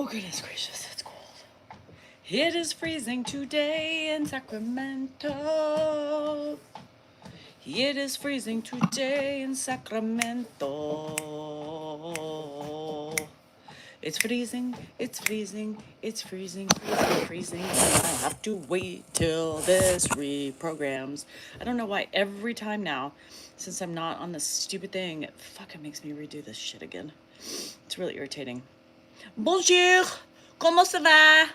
Oh, goodness gracious, it's cold. It is freezing today in Sacramento. It is freezing today in Sacramento. It's freezing, it's freezing, it's freezing, freezing, freezing. I have to wait till this reprograms. I don't know why every time now, since I'm not on this stupid thing, it fucking makes me redo this shit again. It's really irritating. Bonjour! Comment ça va?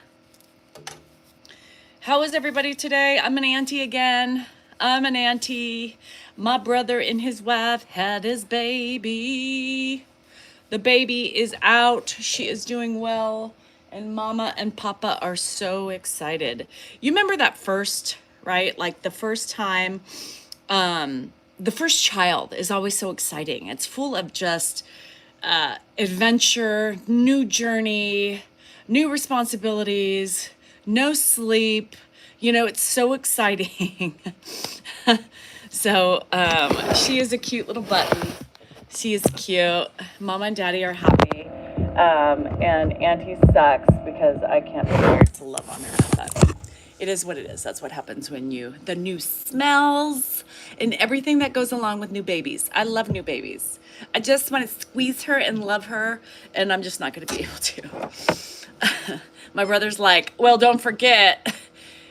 How is everybody today? I'm an auntie again. I'm an auntie. My brother and his wife had his baby. The baby is out. She is doing well. And mama and papa are so excited. You remember that first, right? Like the first time, the first child is always so exciting. It's full of just adventure, new journey, new responsibilities, no sleep. You know, it's so exciting. So she is a cute little button. She is cute. Mama and daddy are happy. And auntie sucks because I can't be here to love on her. But it is what it is. That's what happens when the new smells and everything that goes along with new babies. I love new babies. I just want to squeeze her and love her, and I'm just not going to be able to. My brother's like, well, don't forget,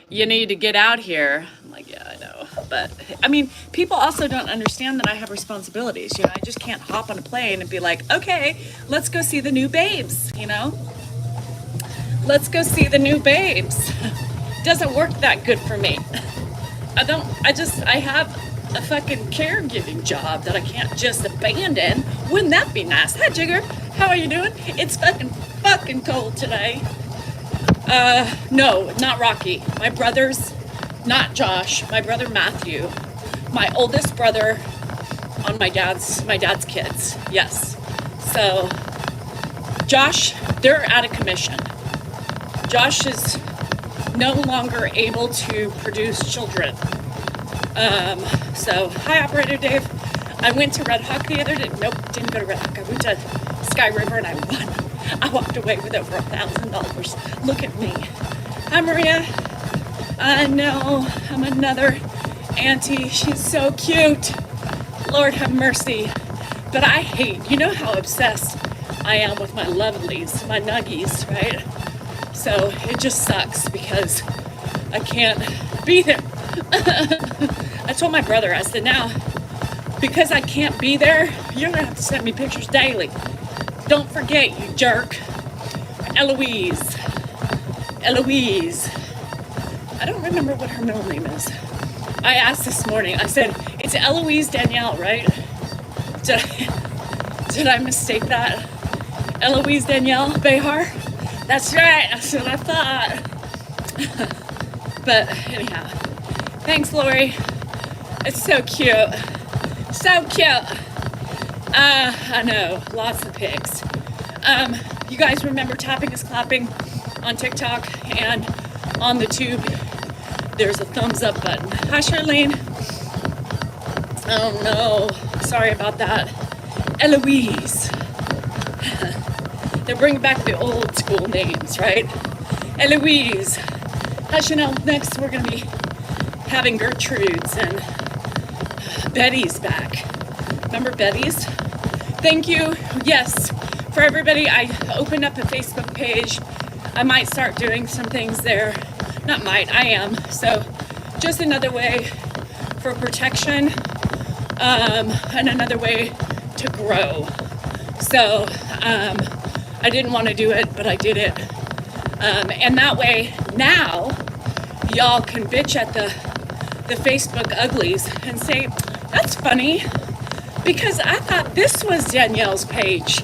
you need to get out here. I'm like, yeah, I know. But I mean, people also don't understand that I have responsibilities. You know, I just can't hop on a plane and be like, okay, let's go see the new babes, you know? Let's go see the new babes. Doesn't work that good for me. I have a fucking caregiving job that I can't just abandon. Wouldn't that be nice? Hi, Jigger. How are you doing? It's fucking cold today. No, not Rocky. My brother's, not Josh. My brother Matthew. My oldest brother on my dad's kids. Yes. So, Josh, they're out of commission. Josh is no longer able to produce children. So, hi, Operator Dave. I went to Red Hawk the other day. Nope, didn't go to Red Hawk. I went to Sky River and I won. I walked away with over $1,000. Look at me. Hi, Maria. I know I'm another auntie. She's so cute. Lord have mercy. But I hate, you know how obsessed I am with my lovelies, my nuggies, right? So it just sucks because I can't be there. I told my brother, I said, now, because I can't be there, you're going to have to send me pictures daily. Don't forget, you jerk. Eloise. I don't remember what her middle name is. I asked this morning, I said, it's Eloise Danielle, right? Did I mistake that? Eloise Danielle Behar? That's right, that's what I thought. But anyhow, thanks, Lori. It's so cute. So cute. I know, lots of pics. You guys remember Tapping is Clapping on TikTok and on the tube? There's a thumbs up button. Hi, Charlene. Oh no, sorry about that. Eloise. They're bringing back the old school names, right? Eloise. Hi, Chanel. Next, we're going to be having Gertrude's and Betty's back. Remember Betty's? Thank you. Yes, for everybody, I opened up a Facebook page. I might start doing some things there. Not might, I am. So just another way for protection and another way to grow. So I didn't want to do it, but I did it. And that way, now, y'all can bitch at the Facebook uglies and say, that's funny, because I thought this was Danielle's page.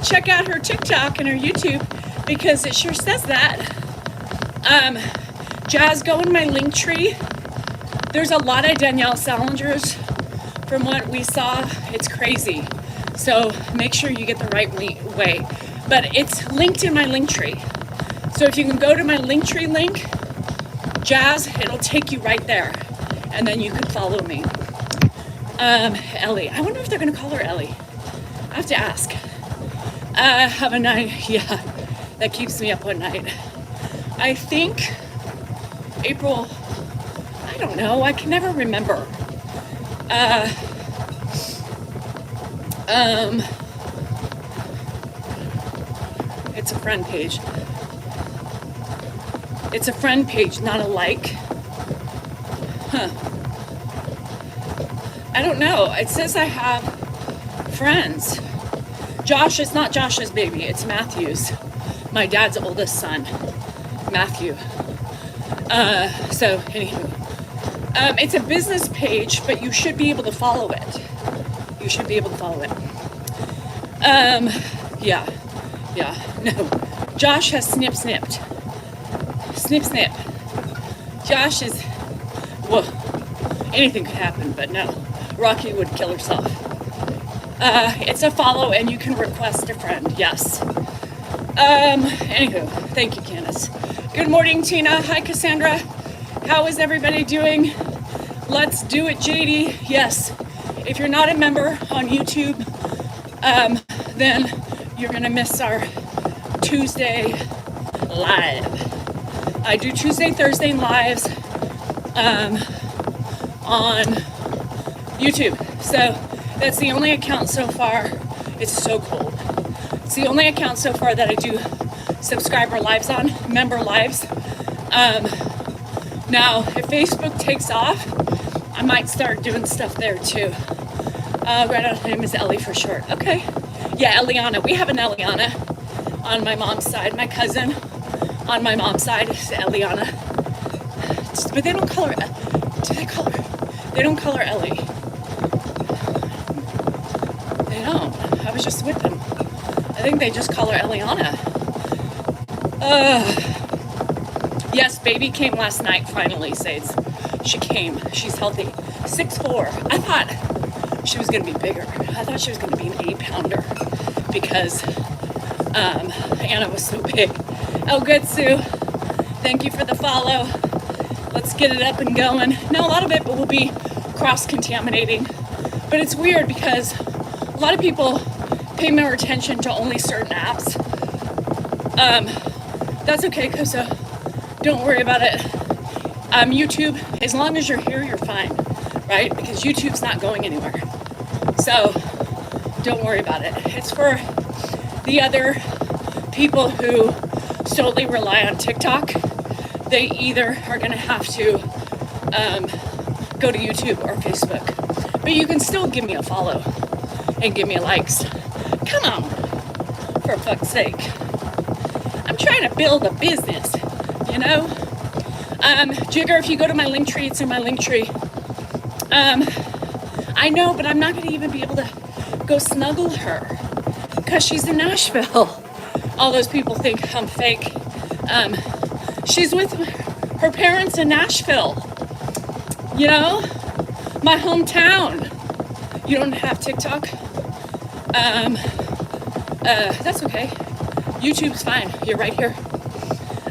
Check out her TikTok and her YouTube, because it sure says that. Jazz, go in my link tree. There's a lot of Danielle Salingers. From what we saw, it's crazy. So make sure you get the right way. But it's linked in my link tree. So if you can go to my link tree link, Jazz, it'll take you right there. And then you can follow me. Ellie. I wonder if they're going to call her Ellie. I have to ask. Have a night, yeah, that keeps me up one night. I think April, I don't know, I can never remember. It's a friend page. It's a friend page, not a like. Huh. I don't know. It says I have friends. Josh, it's not Josh's baby, it's Matthew's. My dad's oldest son, Matthew. So, anywho. It's a business page, but you should be able to follow it. You should be able to follow it. Yeah. No. Josh has snipped. Snip. Josh is, well, anything could happen, but no. Rocky would kill herself. It's a follow and you can request a friend, yes. Anywho, thank you, Candace. Good morning, Tina. Hi, Cassandra. How is everybody doing? Let's do it, JD. Yes. If you're not a member on YouTube, then you're gonna miss our Tuesday live. I do Tuesday, Thursday lives on YouTube. So that's the only account so far. It's so cold. It's the only account so far that I do subscriber lives on, member lives. Now, if Facebook takes off, I might start doing stuff there too. Her name is Ellie for short. Okay. Yeah, Eliana. We have an Eliana on my mom's side. My cousin on my mom's side is Eliana. But they don't call her, they don't call her Ellie. They don't. I was just with them. I think they just call her Eliana. Yes, baby came last night, finally, Sades. She came. She's healthy. 6'4". I thought she was going to be bigger. I thought she was going to be an 8-pounder because Anna was so big. Oh, good, Sue. Thank you for the follow. Let's get it up and going. Now, a lot of it will be cross-contaminating, but it's weird because a lot of people pay more attention to only certain apps. That's okay, because don't worry about it. YouTube, as long as you're here, you're fine, right? Because YouTube's not going anywhere. So don't worry about it. It's for the other people who solely rely on TikTok. They either are going to have to go to YouTube or Facebook. But you can still give me a follow and give me a likes. Come on, for fuck's sake. I'm trying to build a business, you know? Jigger, if you go to my link tree, it's in my link tree. I know, but I'm not going to even be able to go snuggle her because she's in Nashville. All those people think I'm fake. She's with her parents in Nashville. You know, my hometown. You don't have TikTok? That's okay. YouTube's fine. You're right here.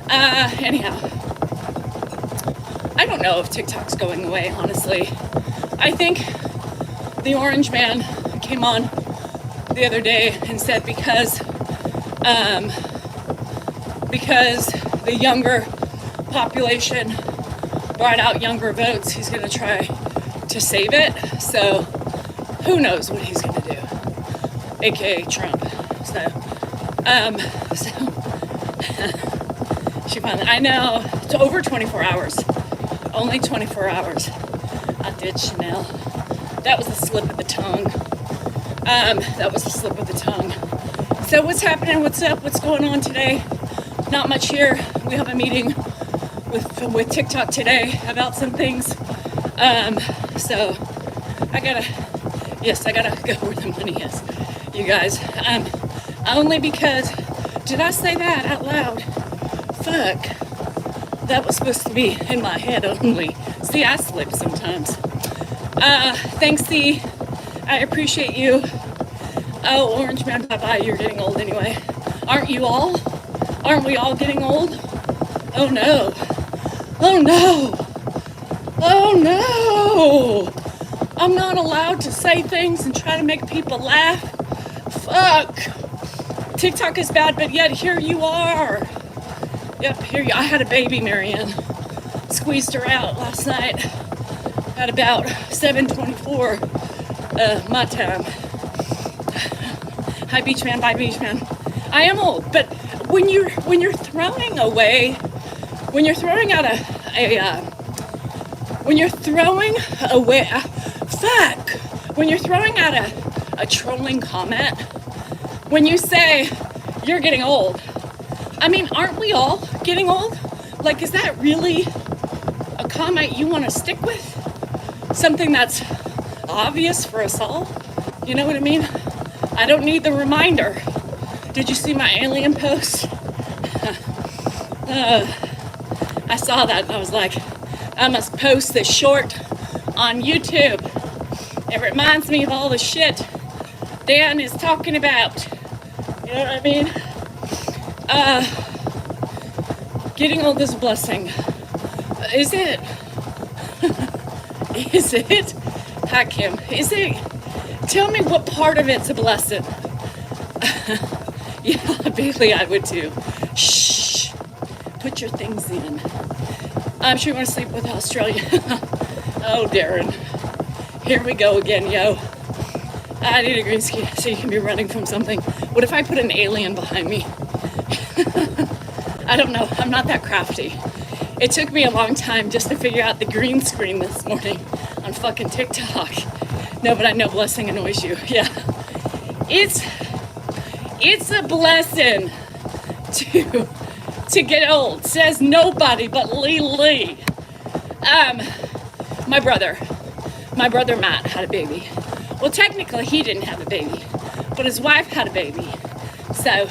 Anyhow, I don't know if TikTok's going away, honestly. I think the orange man came on the other day and said because the younger population brought out younger votes, he's going to try to save it. So who knows what he's going to do, aka Trump. So she finally, I know, it's over 24 hours. Only 24 hours. I did, Chanel. That was a slip of the tongue. So what's happening? What's up? What's going on today? Not much here. We have a meeting with TikTok today about some things. So I gotta go where the money is, you guys. Only because, did I say that out loud? Fuck. That was supposed to be in my head only. See, I slip sometimes. Thanks, C. I appreciate you. Oh, Orange Man, bye-bye. You're getting old anyway. Aren't you all? Aren't we all getting old? Oh, no. Oh, no. Oh, no. I'm not allowed to say things and try to make people laugh. Fuck. TikTok is bad, but yet here you are. Yep, here you. I had a baby, Marianne. Squeezed her out last night at about 7:24 my time. Hi, beach man. Bye, beach man. I am old, but when you're throwing away, when you're throwing out when you're throwing away, when you're throwing out a trolling comment, when you say you're getting old, I mean, aren't we all getting old? Like, is that really a comment you want to stick with? Something that's obvious for us all? You know what I mean? I don't need the reminder. Did you see my alien post? I saw that and I was like, I must post this short on YouTube. It reminds me of all the shit Dan is talking about. You know what I mean? Getting old is a blessing. Is it? Is it? Hi, Kim. Is it? Tell me what part of it's a blessing. Yeah, Bailey, I would too. Shh. Put your things in. I'm sure you want to sleep with Australia. Oh, Darren. Here we go again, yo. I need a green screen so you can be running from something. What if I put an alien behind me? I don't know. I'm not that crafty. It took me a long time just to figure out the green screen this morning on fucking TikTok. No, but I know blessing annoys you. Yeah. It's a blessing to get old, says nobody but Lee. My brother Matt had a baby. Well, technically he didn't have a baby, but his wife had a baby. So,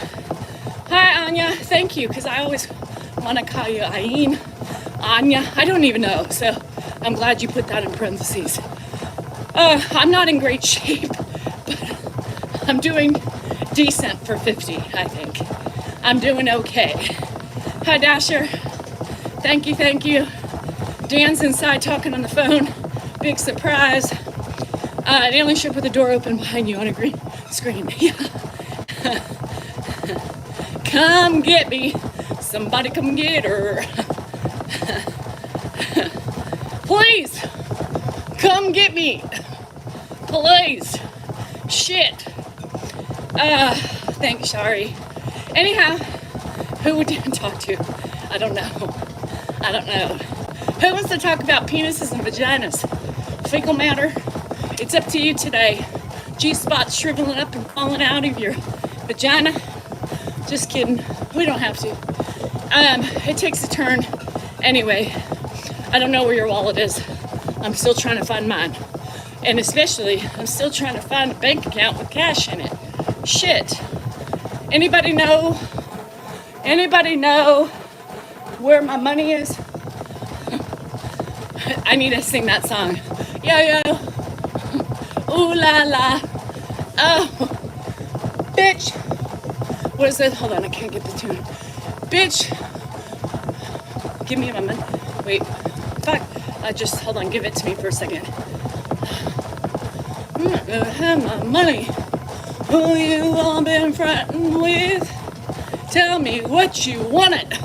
hi Anya, thank you, because I always want to call you Ayin. Anya, I don't even know, so I'm glad you put that in parentheses. I'm not in great shape, but I'm doing decent for 50, I think. I'm doing okay. Hi Dasher, thank you. Dan's inside talking on the phone, big surprise. An alien ship with the door open behind you on a green screen. Yeah. Come get me. Somebody come get her. Please. Come get me. Please. Shit. Thanks, Shari. Anyhow, who would Dan talk to? I don't know. Who wants to talk about penises and vaginas? Fecal matter? It's up to you today. G-spot's shriveling up and falling out of your vagina. Just kidding. We don't have to. It takes a turn. Anyway, I don't know where your wallet is. I'm still trying to find mine. And especially, I'm still trying to find a bank account with cash in it. Shit. Anybody know where my money is? I need to sing that song. Yo. Ooh la la. Oh. Bitch. What is it? Hold on, I can't get the tune. Bitch. Give me my money. Wait. Fuck. Hold on, give it to me for a second. I'm not gonna have my money. Who you all been frontin' with? Tell me what you wanted.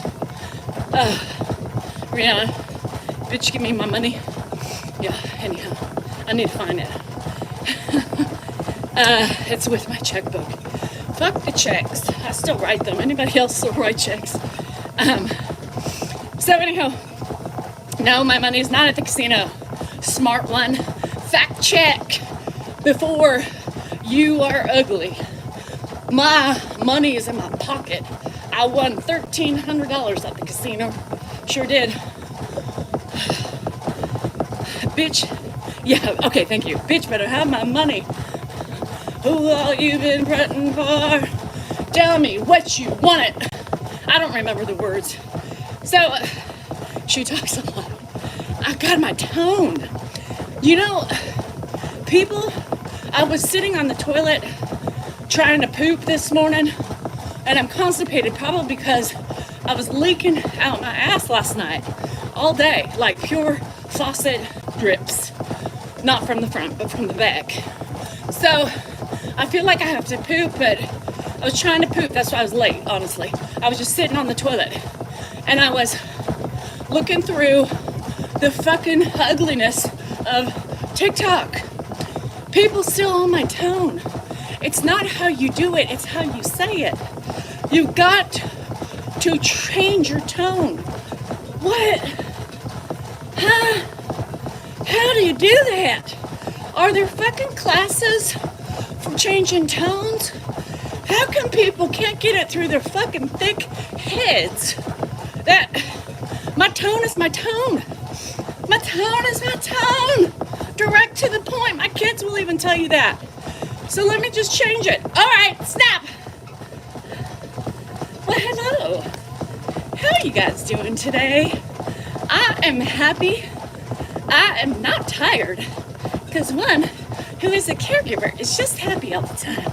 Rihanna, bitch, give me my money. Yeah, anyhow, I need to find it. It's with my checkbook. Fuck the checks. I still write them. Anybody else still write checks? So anyhow, no, my money is not at the casino. Smart one. Fact check before you are ugly. My money is in my pocket. I won $1,300 at the casino. Sure did. Bitch. Yeah, okay, thank you. Bitch better have my money. Who all you been frontin' for? Tell me what you wanted. I don't remember the words. So, she talks a lot. I got my tone. You know, people, I was sitting on the toilet trying to poop this morning, and I'm constipated probably because I was leaking out my ass last night all day, like pure faucet drips. Not from the front, but from the back. So I feel like I have to poop, but I was trying to poop. That's why I was late, honestly. I was just sitting on the toilet. And I was looking through the fucking ugliness of TikTok. People still on my tone. It's not how you do it, it's how you say it. You've got to change your tone. What? Huh? How do you do that? Are there fucking classes for changing tones? How come people can't get it through their fucking thick heads that my tone is my tone? My tone is my tone. Direct to the point. My kids will even tell you that. So let me just change it. All right, snap. Well, hello. How are you guys doing today? I am happy. I am not tired. Because one who is a caregiver is just happy all the time.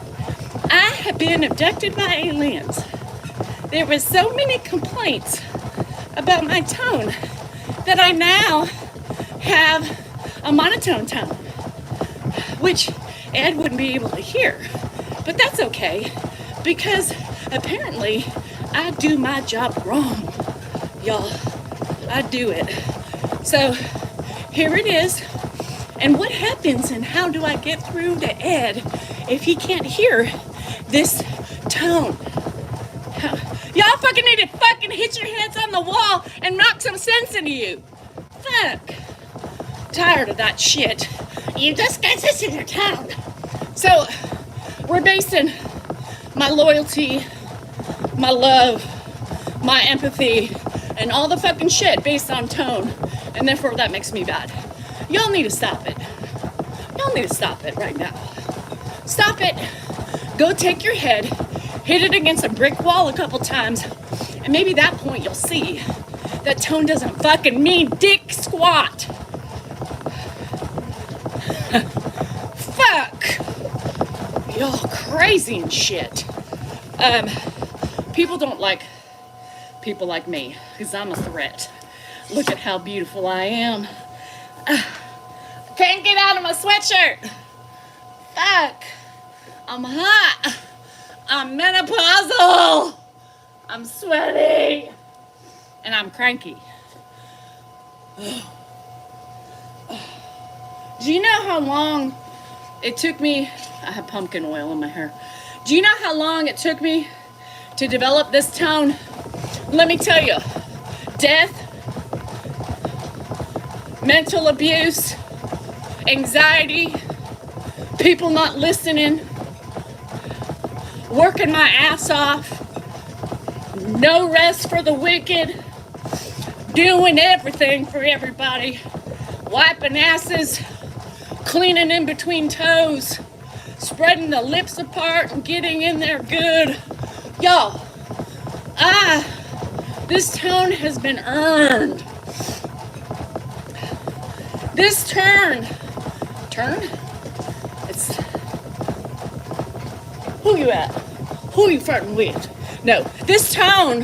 I have been abducted by aliens. There were so many complaints about my tone that I now have a monotone tone, which Ed wouldn't be able to hear. But that's okay, because apparently I do my job wrong, y'all. I do it. So here it is. And what happens and how do I get through to Ed if he can't hear this tone? Y'all fucking need to fucking hit your heads on the wall and knock some sense into you. Fuck. Tired of that shit. You just got this in your town. So, we're basing my loyalty, my love, my empathy, and all the fucking shit based on tone. And therefore that makes me bad. Y'all need to stop it. Y'all need to stop it right now. Stop it. Go take your head, hit it against a brick wall a couple times, and maybe at that point you'll see that tone doesn't fucking mean dick squat. Fuck. Y'all crazy and shit. People don't like people like me, because I'm a threat. Look at how beautiful I am. Can't get out of my sweatshirt. Fuck. I'm hot. I'm menopausal. I'm sweaty. And I'm cranky. Do you know how long it took me? I have pumpkin oil in my hair. Do you know how long it took me to develop this tone? Let me tell you. Death, mental abuse, anxiety, people not listening, working my ass off, no rest for the wicked, doing everything for everybody, wiping asses, cleaning in between toes, spreading the lips apart and getting in there good. Y'all, this tone has been earned. This turn, it's, who you at? Who you flirting with? No, this tone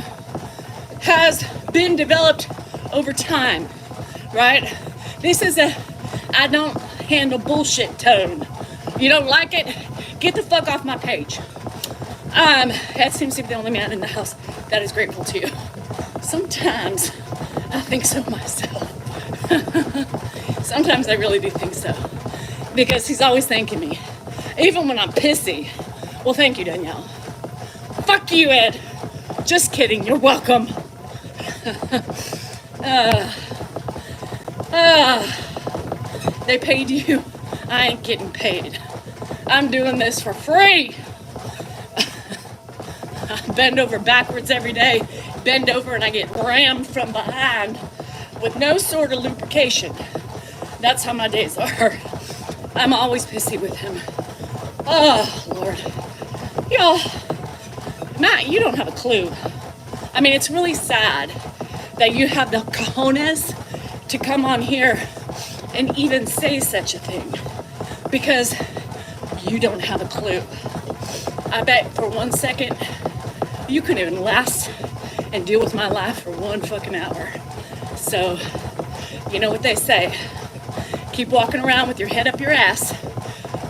has been developed over time, right? This is a, I don't handle bullshit tone. You don't like it? Get the fuck off my page. Ed seems to be the only man in the house that is grateful to you. Sometimes I think so myself. Sometimes I really do think so. Because he's always thanking me. Even when I'm pissy. Well, thank you, Danielle. Fuck you, Ed. Just kidding. You're welcome. They paid you. I ain't getting paid. I'm doing this for free. I bend over backwards every day. Bend over and I get rammed from behind with no sort of lubrication. That's how my days are. I'm always pissy with him. Oh, Lord. Y'all, Matt, you don't have a clue. I mean, it's really sad that you have the cojones to come on here and even say such a thing, because you don't have a clue. I bet for 1 second you couldn't even last and deal with my life for 1 fucking hour. So, you know what they say, keep walking around with your head up your ass,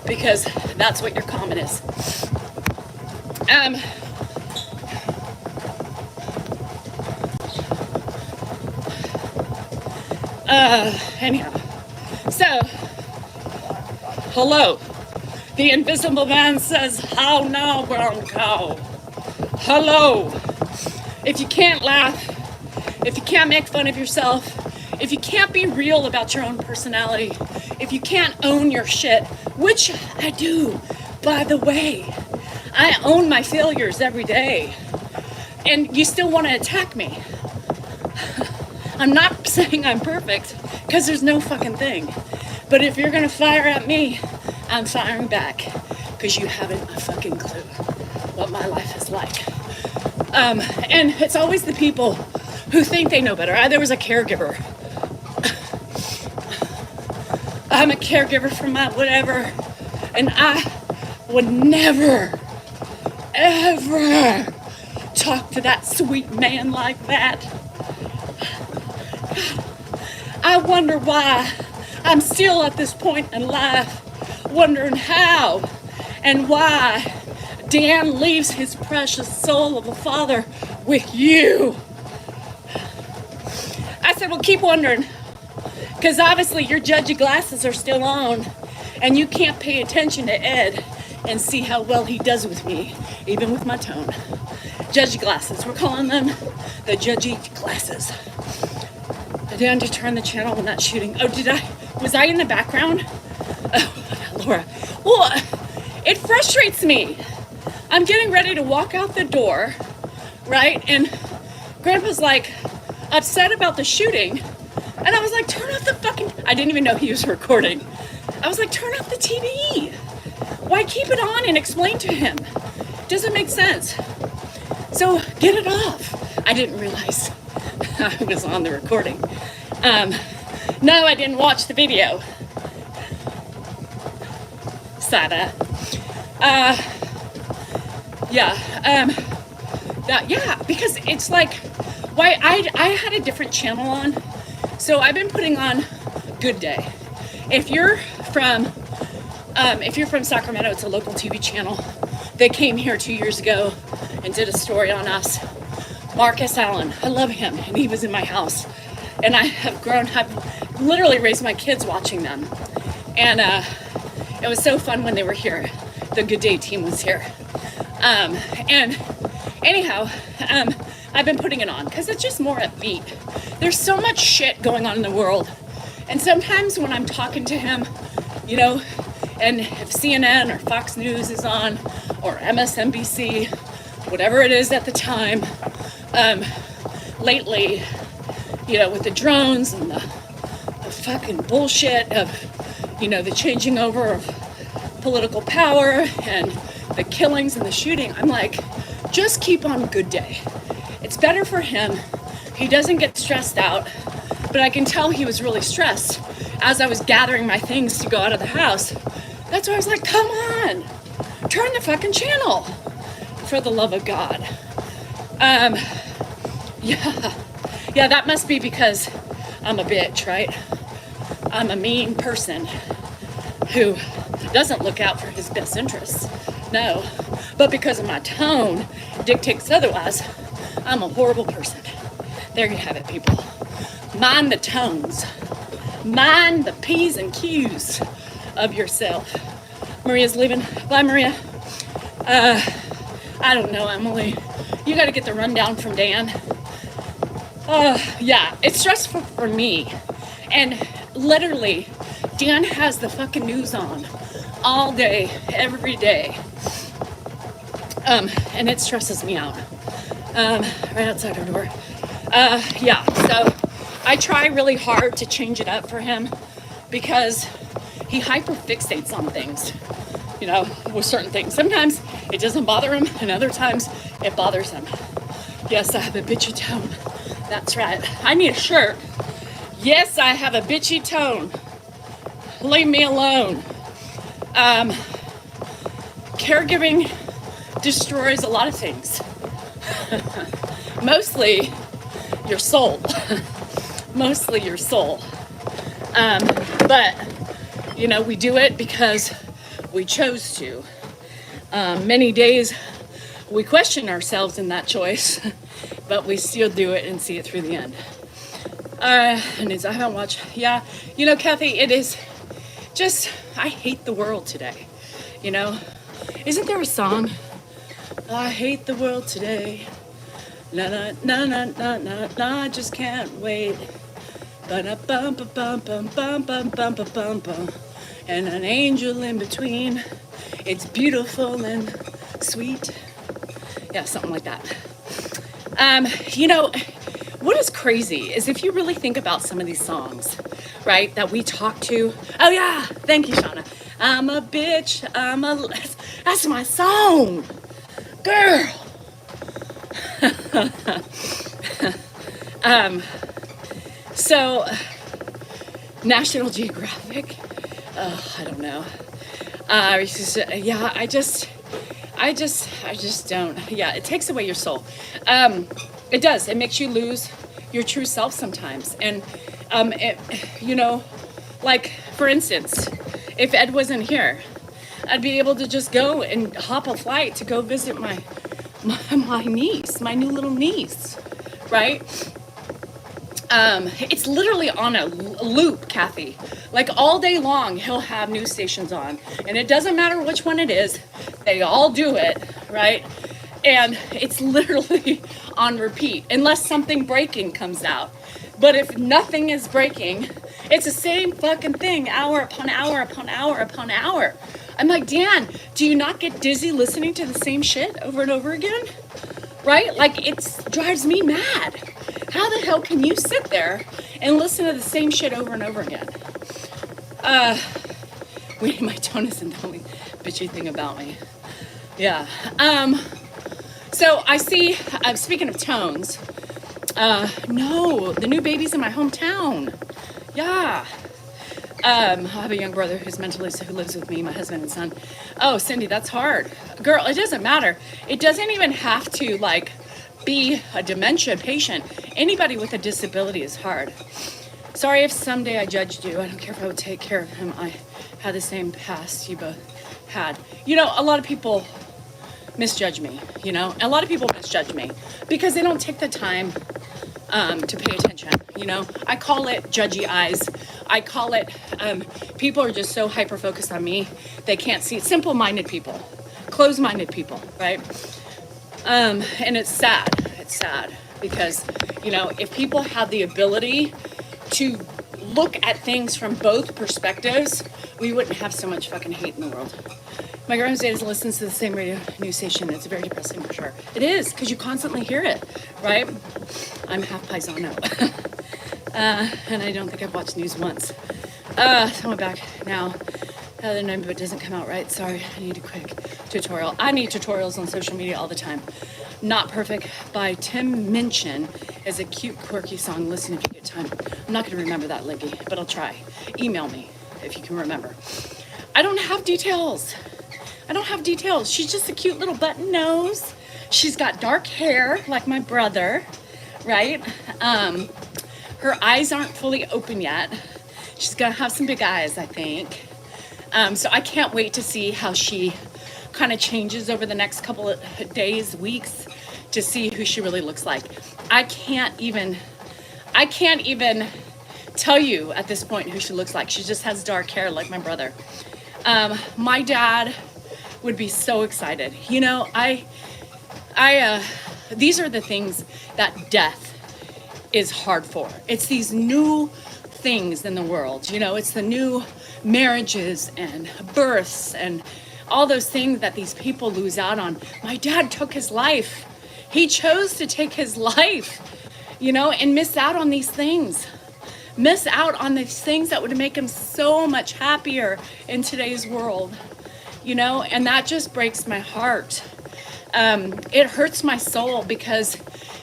because that's what your comment is. Um, Anyhow, so, hello. The invisible man says, how now, brown cow? Hello. If you can't laugh, if you can't make fun of yourself, if you can't be real about your own personality, if you can't own your shit, which I do, by the way, I own my failures every day, and you still want to attack me. I'm not saying I'm perfect, because there's no fucking thing. But if you're gonna fire at me, I'm firing back, because you haven't a fucking clue what my life is like. And it's always the people who think they know better. There was a caregiver. I'm a caregiver for my whatever, and I would never, ever talk to that sweet man like that. I wonder why I'm still at this point in life, wondering how and why Dan leaves his precious soul of a father with you. I said, well, keep wondering, because obviously your judgy glasses are still on, and you can't pay attention to Ed and see how well he does with me, even with my tone. Judgy glasses, we're calling them the judgy glasses. I didn't just turn the channel when not shooting. Oh, was I in the background? Oh, Laura. Well, it frustrates me. I'm getting ready to walk out the door, right? And Grandpa's like upset about the shooting. And I was like, turn off the fucking, I didn't even know he was recording. I was like, turn off the TV. Why keep it on and explain to him? Doesn't make sense. So get it off. I didn't realize I was on the recording. No, I didn't watch the video. Sada. Because it's like, why I had a different channel on. So I've been putting on Good Day. If you're from Sacramento, it's a local TV channel. They came here 2 years ago and did a story on us. Marcus Allen, I love him, and he was in my house. And I've literally raised my kids watching them. And it was so fun when they were here. The Good Day team was here. And anyhow, I've been putting it on because it's just more upbeat. There's so much shit going on in the world. And sometimes when I'm talking to him, you know, and if CNN or Fox News is on, or MSNBC, whatever it is at the time, lately, you know, with the drones and the fucking bullshit of, you know, the changing over of political power and the killings and the shooting, I'm like, just keep on Good Day. It's better for him. He doesn't get stressed out, but I can tell he was really stressed as I was gathering my things to go out of the house. That's why I was like, come on, turn the fucking channel, for the love of God. Yeah, that must be because I'm a bitch, right? I'm a mean person who doesn't look out for his best interests. No, but because of my tone dictates otherwise, I'm a horrible person. There you have it, people. Mind the tones. Mind the P's and Q's of yourself. Maria's leaving. Bye, Maria. I don't know, Emily. You got to get the rundown from Dan. Yeah, it's stressful for me. And literally, Dan has the fucking news on all day, every day. And it stresses me out. Right outside our door. Yeah, so I try really hard to change it up for him because he hyperfixates on things, you know, with certain things. Sometimes it doesn't bother him, and other times it bothers him. Yes, I have a bitchy tone. That's right. I need a shirt. Yes, I have a bitchy tone. Leave me alone. Caregiving destroys a lot of things. Mostly your soul. Mostly your soul. But, you know, we do it because we chose to. Many days we question ourselves in that choice, but we still do it and see it through the end. And I haven't watched, yeah, you know, Kathy, it is just, I hate the world today, you know? Isn't there a song? I hate the world today. Na na na na na na na, I just can't wait. Ba bum ba bum bum bum bum bum bum bum, and an angel in between. It's beautiful and sweet. Yeah, something like that. You know, what is crazy is if you really think about some of these songs, right, that we talk to. Oh yeah, thank you, Shauna. I'm a bitch. That's my song, girl. So, National Geographic, I don't know. Yeah, I just don't. Yeah, it takes away your soul. It does. It makes you lose your true self sometimes. And, you know, like, for instance, if Ed wasn't here, I'd be able to just go and hop a flight to go visit my niece, my new little niece, right? It's literally on a loop, Kathy. Like all day long, he'll have news stations on, and it doesn't matter which one it is, they all do it, right? And it's literally on repeat, unless something breaking comes out. But if nothing is breaking, it's the same fucking thing, hour upon hour upon hour upon hour. I'm like, Dan, do you not get dizzy listening to the same shit over and over again? Right? Like, it drives me mad. How the hell can you sit there and listen to the same shit over and over again? My tone isn't the only bitchy thing about me. Yeah. So I see, speaking of tones, no, the new baby's in my hometown. Yeah. I have a young brother who's mentally sick, who lives with me, my husband and son. Oh, Cindy, that's hard. Girl, it doesn't matter. It doesn't even have to, like, be a dementia patient. Anybody with a disability is hard. Sorry if someday I judged you. I don't care if I would take care of him. I had the same past you both had. You know, a lot of people misjudge me, you know? A lot of people misjudge me because they don't take the time to pay attention, you know? I call it judgy eyes. I call it, people are just so hyper-focused on me, they can't see. Simple-minded people, closed-minded people, right? And it's sad because, you know, if people have the ability to look at things from both perspectives, we wouldn't have so much fucking hate in the world. My grandma listens to the same radio news station. It's very depressing for sure. It is, because you constantly hear it, right? I'm half Paisano. And I don't think I've watched news once. So I'm back now. The other name, but it doesn't come out right. Sorry, I need a quick tutorial. I need tutorials on social media all the time. Not Perfect by Tim Minchin is a cute, quirky song. Listen if you get time. I'm not going to remember that, Liggy, but I'll try. Email me if you can remember. I don't have details. She's just a cute little button nose. She's got dark hair like my brother, right? Her eyes aren't fully open yet. She's gonna have some big eyes, I think. So I can't wait to see how she kind of changes over the next couple of days, weeks, to see who she really looks like. I can't even tell you at this point who she looks like. She just has dark hair like my brother. My dad would be so excited. You know, these are the things that death is hard for. It's these new things in the world. You know, it's the new marriages and births and all those things that these people lose out on. My dad took his life. He chose to take his life, you know, and miss out on these things. Miss out on these things that would make him so much happier in today's world, you know, and that just breaks my heart. It hurts my soul because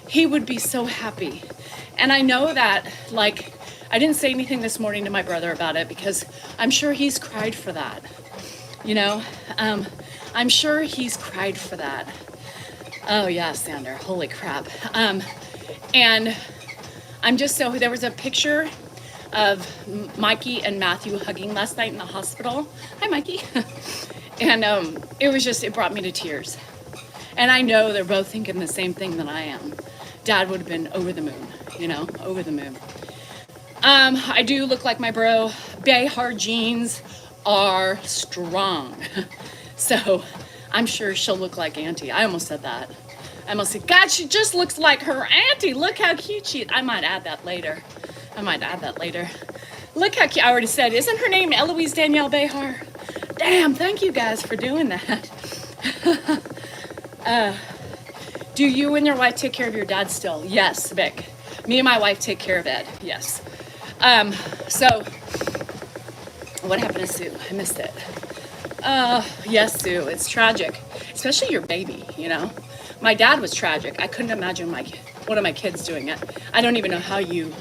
he would be so happy. And I know that, like, I didn't say anything this morning to my brother about it because I'm sure he's cried for that, you know. I'm sure he's cried for that. Oh yeah, Sander, holy crap. And I'm just so, there was a picture of Mikey and Matthew hugging last night in the hospital. Hi, Mikey. And it was just, it brought me to tears. And I know they're both thinking the same thing that I am. Dad would have been over the moon, over the moon. I do look like my bro. Behar genes are strong. So I'm sure she'll look like Auntie. I almost said that. I almost said, God, she just looks like her auntie. Look how cute she is. I might add that later. Look how cute. I already said, isn't her name Eloise Danielle Behar? Damn, thank you guys for doing that. Do you and your wife take care of your dad still? Yes, Vic. Me and my wife take care of Ed. Yes. So what happened to Sue? I missed it. Yes, Sue, it's tragic, especially your baby, My dad was tragic. I couldn't imagine one of my kids doing it. I don't even know how you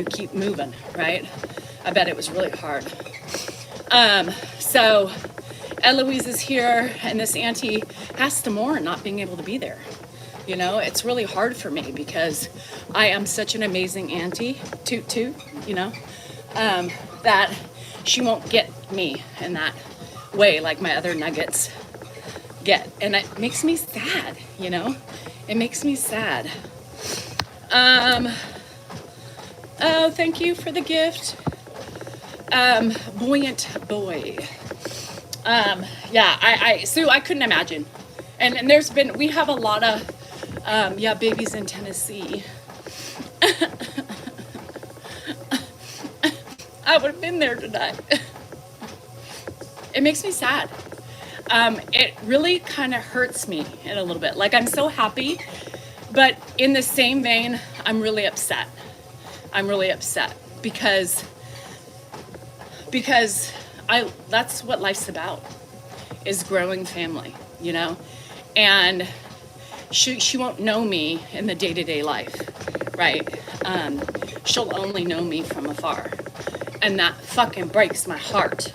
keep moving, right? I bet it was really hard. So Eloise is here, and this auntie has to mourn not being able to be there. It's really hard for me because I am such an amazing auntie, toot toot, that she won't get me in that way like my other nuggets get. And it makes me sad, It makes me sad. Oh, thank you for the gift. Buoyant boy. Yeah, Sue, I couldn't imagine. And we have a lot of, babies in Tennessee. I would have been there tonight. It makes me sad. It really kind of hurts me in a little bit. Like, I'm so happy, but in the same vein, I'm really upset. Because that's what life's about, is growing family, and she won't know me in the day-to-day life, right? She'll only know me from afar, and that fucking breaks my heart.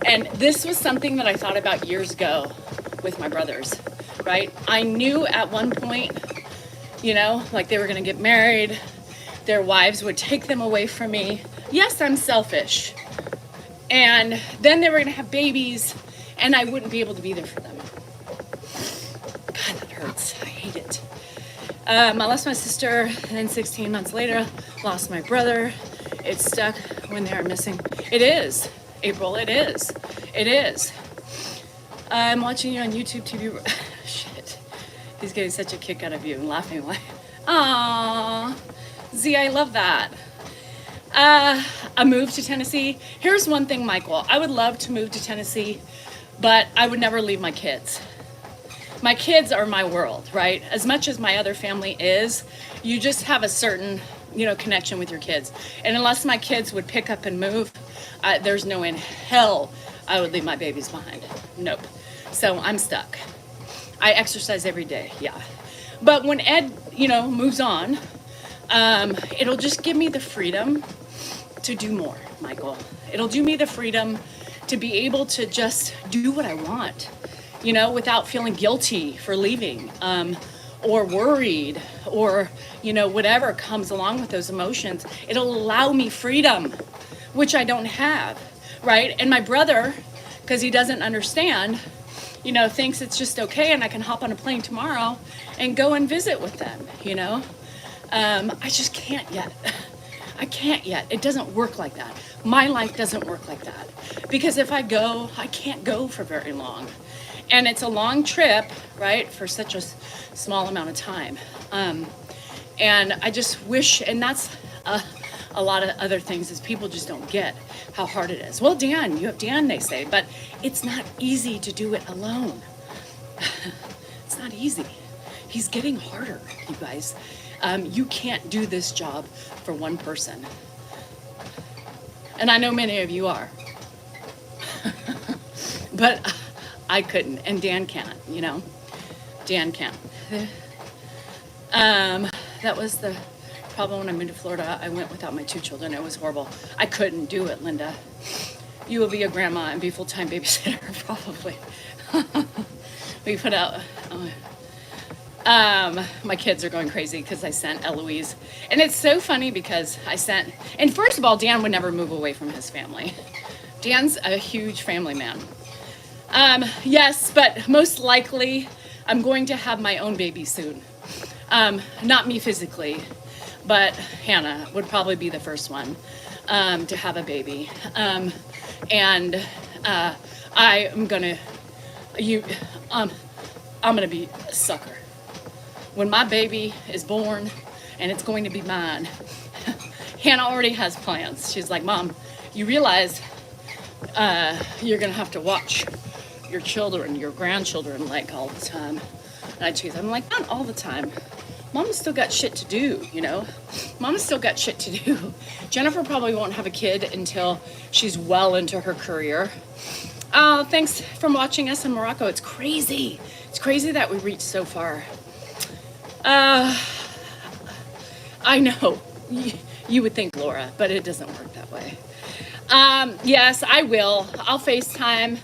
And this was something that I thought about years ago with my brothers, right? I knew at one point, like they were gonna get married, their wives would take them away from me. Yes, I'm selfish. And then they were gonna have babies, and I wouldn't be able to be there for them. God, that hurts. I hate it. I lost my sister, and then 16 months later, lost my brother. It's stuck when they are missing. It is, April, it is. I'm watching you on YouTube TV. Shit. He's getting such a kick out of you and laughing like, aww. Z, I love that. A move to Tennessee. Here's one thing, Michael. I would love to move to Tennessee, but I would never leave my kids. My kids are my world, right? As much as my other family is, you just have a certain, connection with your kids. And unless my kids would pick up and move, there's no in hell I would leave my babies behind. Nope. So I'm stuck. I exercise every day, yeah. But when Ed, moves on, it'll just give me the freedom to do more, Michael. It'll give me the freedom to be able to just do what I want, without feeling guilty for leaving, or worried, or, whatever comes along with those emotions. It'll allow me freedom, which I don't have, right? And my brother, because he doesn't understand, thinks it's just okay and I can hop on a plane tomorrow and go and visit with them, I just can't yet. I can't yet. It doesn't work like that. My life doesn't work like that. Because if I go, I can't go for very long. And it's a long trip, right, for such a small amount of time. And I just wish, and that's a lot of other things, is people just don't get how hard it is. Well, Dan, you have Dan, they say, but it's not easy to do it alone. It's not easy. He's getting harder, you guys. You can't do this job for one person. And I know many of you are. But I couldn't, and Dan can't, Dan can't. That was the problem when I moved to Florida. I went without my 2 children. It was horrible. I couldn't do it, Linda. You will be a grandma and be full-time babysitter, probably. We put out... my kids are going crazy because I sent Eloise. And it's so funny because and first of all, Dan would never move away from his family. Dan's a huge family man. Yes, but most likely I'm going to have my own baby soon. Not me physically, but Hannah would probably be the first one to have a baby. And I am gonna, I'm gonna be a sucker. When my baby is born, and it's going to be mine, Hannah already has plans. She's like, Mom, you realize you're gonna have to watch your children, your grandchildren, like all the time. And I choose, I'm like, not all the time. Mama's still got shit to do, you know? Mama's still got shit to do. Jennifer probably won't have a kid until she's well into her career. Thanks for watching us in Morocco. It's crazy. It's crazy that we reached so far. I know. You would think, Laura, but it doesn't work that way. Yes, I will. I'll FaceTime.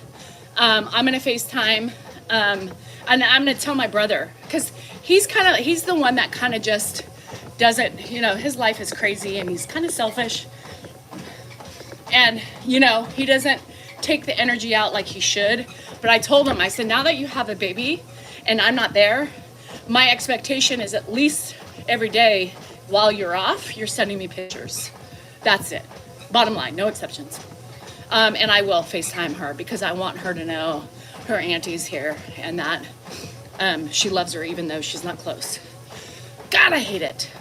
I'm going to FaceTime. And I'm going to tell my brother, because he's the one that kind of just doesn't, you know, his life is crazy and he's kind of selfish. And, you know, he doesn't take the energy out like he should. But I told him, I said, now that you have a baby and I'm not there, my expectation is at least every day while you're off, you're sending me pictures. That's it. Bottom line, no exceptions. And I will FaceTime her because I want her to know her auntie's here and that she loves her even though she's not close. God, I hate it.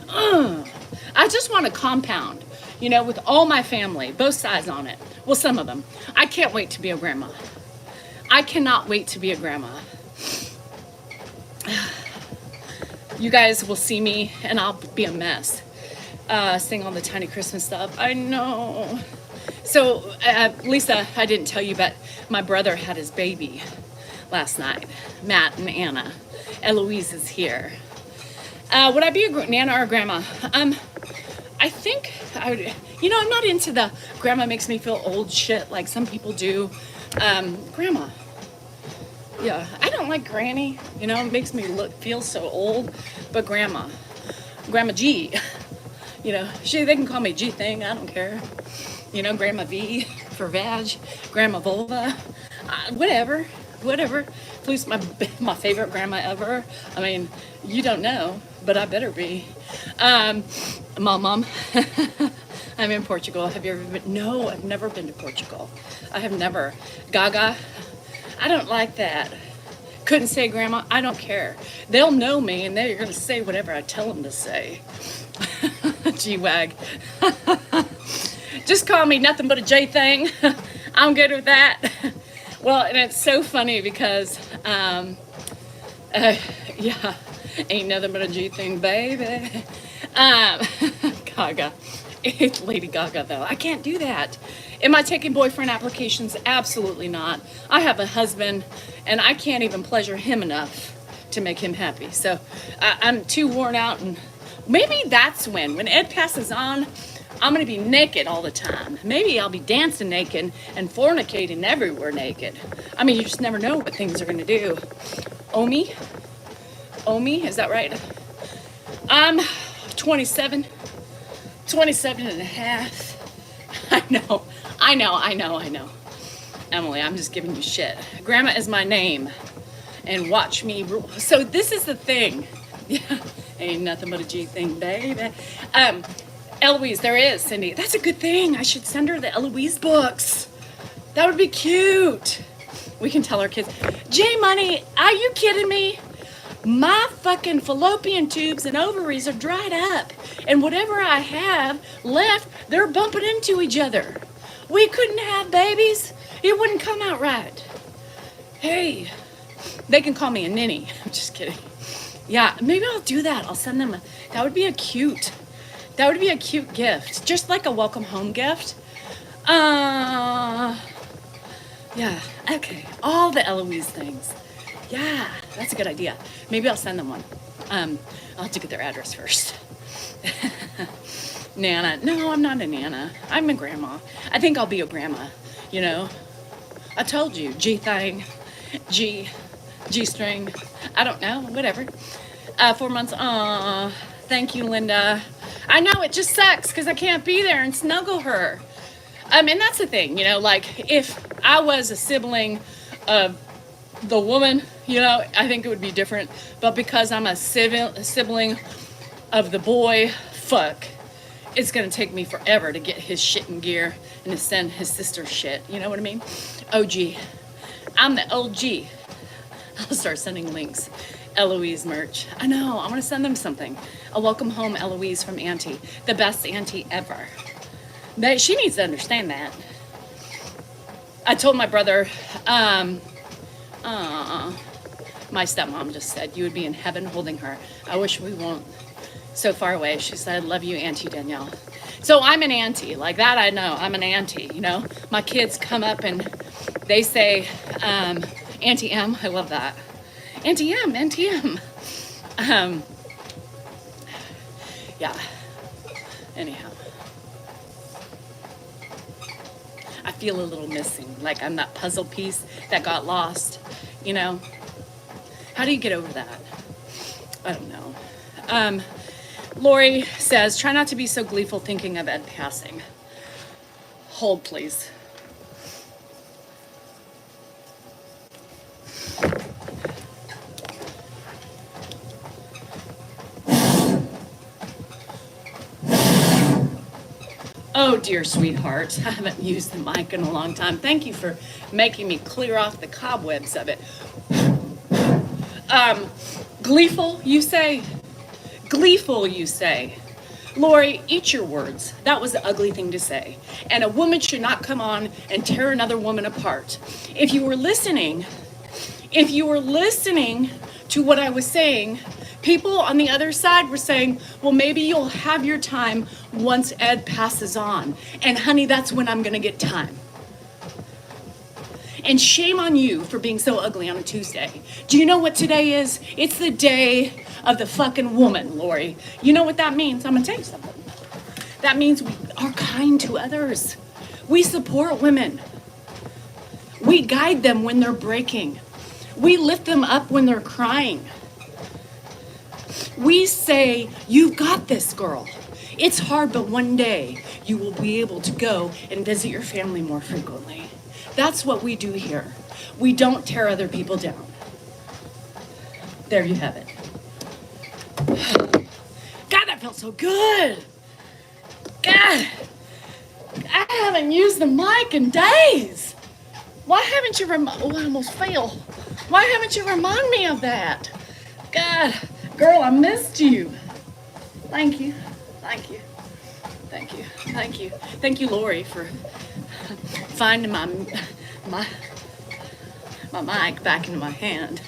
I just want a compound, you know, with all my family, both sides on it. Well, some of them. I can't wait to be a grandma. I cannot wait to be a grandma. You guys will see me and I'll be a mess. Sing all the tiny Christmas stuff. I know. So, Lisa, I didn't tell you, but my brother had his baby last night. Matt and Anna. Eloise is here. Would I be a Nana or a grandma? I think I would, you know, I'm not into the grandma makes me feel old shit like some people do. Grandma. Yeah, I don't like granny, you know, it makes me feel so old, but grandma G, you know, they can call me G thing, I don't care, you know, grandma V for vag, grandma vulva, whatever, please, my favorite grandma ever. I mean, you don't know, but I better be. Mom, I'm in Portugal. Have you ever been? No, I've never been to Portugal. I have never. Gaga, I don't like that. Couldn't say grandma, I don't care. They'll know me and they're going to say whatever I tell them to say. G-Wag. Just call me nothing but a J thing. I'm good with that. Well, and it's so funny because, yeah, ain't nothing but a G thing, baby. Gaga. It's Lady Gaga, though. I can't do that. Am I taking boyfriend applications? Absolutely not. I have a husband, and I can't even pleasure him enough to make him happy. So I'm too worn out, and maybe that's when Ed passes on, I'm going to be naked all the time. Maybe I'll be dancing naked and fornicating everywhere naked. I mean, you just never know what things are going to do. Omi, is that right? I'm 27 and a half. I know. Emily, I'm just giving you shit. Grandma is my name. And watch me rule. So this is the thing. Yeah, ain't nothing but a G thing, baby. Eloise, there is, Cindy. That's a good thing. I should send her the Eloise books. That would be cute. We can tell our kids, J Money, are you kidding me? My fucking fallopian tubes and ovaries are dried up. And whatever I have left, they're bumping into each other. We couldn't have babies. It wouldn't come out right. Hey, they can call me a ninny. I'm just kidding. Yeah, maybe I'll do that. I'll send them that would be a cute gift. Just like a welcome home gift. Yeah, okay. All the Eloise things. Yeah, that's a good idea. Maybe I'll send them one. I'll have to get their address first. Nana. No, I'm not a Nana. I'm a grandma. I think I'll be a grandma, you know. I told you, G thing, G-string. I don't know, whatever. 4 months. Aw, thank you, Linda. I know, it just sucks because I can't be there and snuggle her. And that's the thing, you know, like if I was a sibling of the woman You know, I think it would be different. But because I'm a sibling of the boy, fuck, it's gonna take me forever to get his shit in gear and to send his sister's shit. You know what I mean? OG. I'm the OG. I'll start sending links. Eloise merch. I know, I wanna send them something. A welcome home Eloise from Auntie. The best auntie ever. She needs to understand that. I told my brother, my stepmom just said, you would be in heaven holding her. I wish we weren't so far away. She said, love you, Auntie Danielle. So I'm an auntie, like that I know, I'm an auntie, you know? My kids come up and they say, Auntie M, I love that. Auntie M, Auntie M. Yeah, anyhow. I feel a little missing, like I'm that puzzle piece that got lost, you know? How do you get over that? I don't know. Lori says, try not to be so gleeful thinking of Ed passing. Hold, please. Oh, dear sweetheart, I haven't used the mic in a long time. Thank you for making me clear off the cobwebs of it. Gleeful, you say? Gleeful, you say? Lori, eat your words. That was the ugly thing to say. And a woman should not come on and tear another woman apart. If you were listening to what I was saying, people on the other side were saying, well, maybe you'll have your time once Ed passes on. And honey, that's when I'm gonna get time. And shame on you for being so ugly on a Tuesday. Do you know what today is? It's the day of the fucking woman, Lori. You know what that means? I'm gonna tell you something. That means we are kind to others. We support women. We guide them when they're breaking. We lift them up when they're crying. We say, you've got this, girl. It's hard, but one day you will be able to go and visit your family more frequently. That's what we do here. We don't tear other people down. There you have it. God, that felt so good. God, I haven't used the mic in days. Why haven't you I almost fell. Why haven't you remind me of that? God, girl, I missed you. Thank you. Thank you. Thank you. Thank you. Thank you, Lori, for finding my mic back into my hand.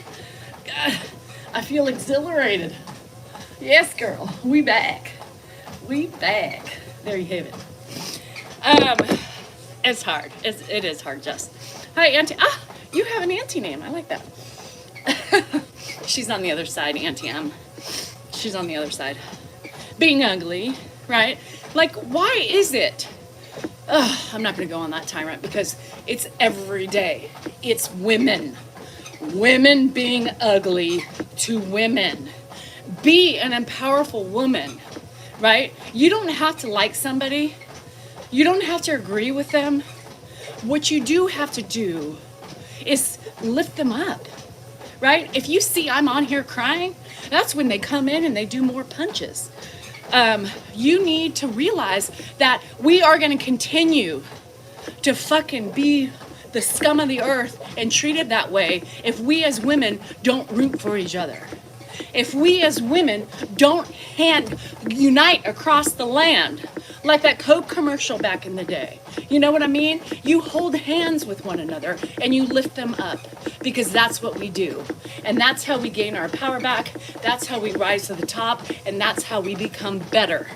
God, I feel exhilarated. Yes, girl, we back. We back. There you have it. It's hard. It is hard, Jess. Hi, Auntie. Ah, you have an auntie name. I like that. She's on the other side, Auntie M. She's on the other side. Being ugly, right? Like, why is it? I'm not going to go on that tyrant because it's every day. It's women. Women being ugly to women. Be an powerful woman, right? You don't have to like somebody. You don't have to agree with them. What you do have to do is lift them up, right? If you see I'm on here crying, that's when they come in and they do more punches. You need to realize that we are going to continue to fucking be the scum of the earth and treat it that way if we as women don't root for each other. If we as women don't unite across the land like that Coke commercial back in the day. You know what I mean? You hold hands with one another and you lift them up because that's what we do. And that's how we gain our power back. That's how we rise to the top. And that's how we become better.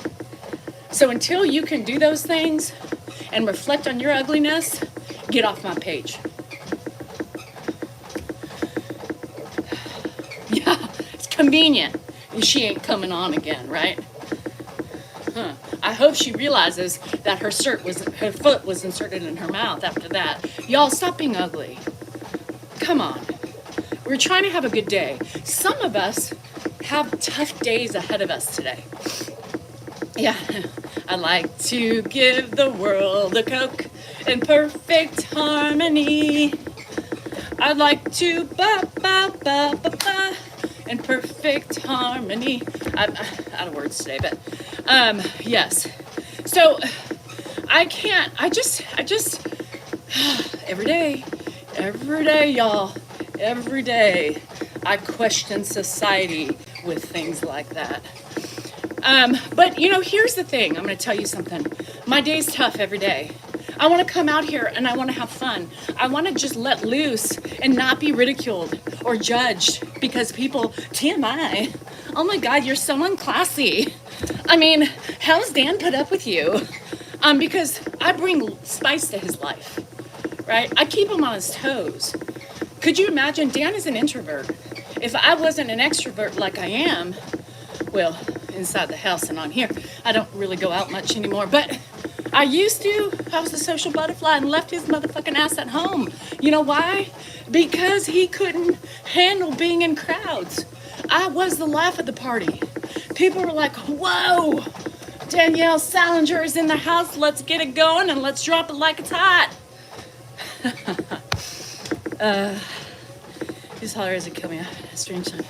So until you can do those things and reflect on your ugliness, get off my page. Yeah, it's convenient. And she ain't coming on again, right? Huh. I hope she realizes that her foot was inserted in her mouth after that. Y'all, stop being ugly. Come on. We're trying to have a good day. Some of us have tough days ahead of us today. Yeah, I like to give the world a Coke in perfect harmony. I'd like to ba ba ba ba ba in perfect harmony. I'm out of words today, but yes. So I just every day, y'all, every day I question society with things like that. But here's the thing. I'm going to tell you something. My day's tough every day. I want to come out here and I want to have fun. I want to just let loose and not be ridiculed or judged because people, TMI, oh my God, you're so unclassy. I mean, how's Dan put up with you? Because I bring spice to his life, right? I keep him on his toes. Could you imagine? Dan is an introvert. If I wasn't an extrovert like I am, well, inside the house and on here, I don't really go out much anymore, but I used to. I was a social butterfly and left his motherfucking ass at home. You know why? Because he couldn't handle being in crowds. I was the laugh of the party. People were like, whoa, Danielle Salinger is in the house. Let's get it going and let's drop it like it's hot. These hollers would kill me. Strange time.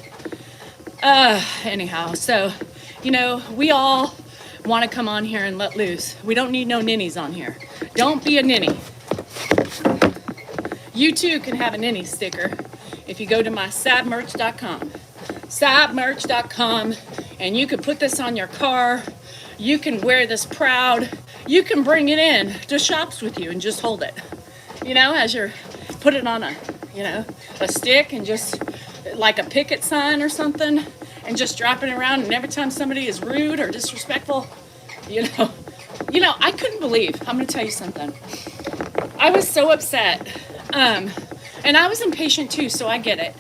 Anyhow, so, we all want to come on here and let loose. We don't need no ninnies on here. Don't be a ninny. You too can have a ninny sticker if you go to my sabmerch.com. Sabmerch.com, and you can put this on your car. You can wear this proud. You can bring it in to shops with you and just hold it. As you're put it on a stick and just like a picket sign or something and just drop it around, and every time somebody is rude or disrespectful, I couldn't believe, I'm going to tell you something. I was so upset. And I was impatient too, so I get it.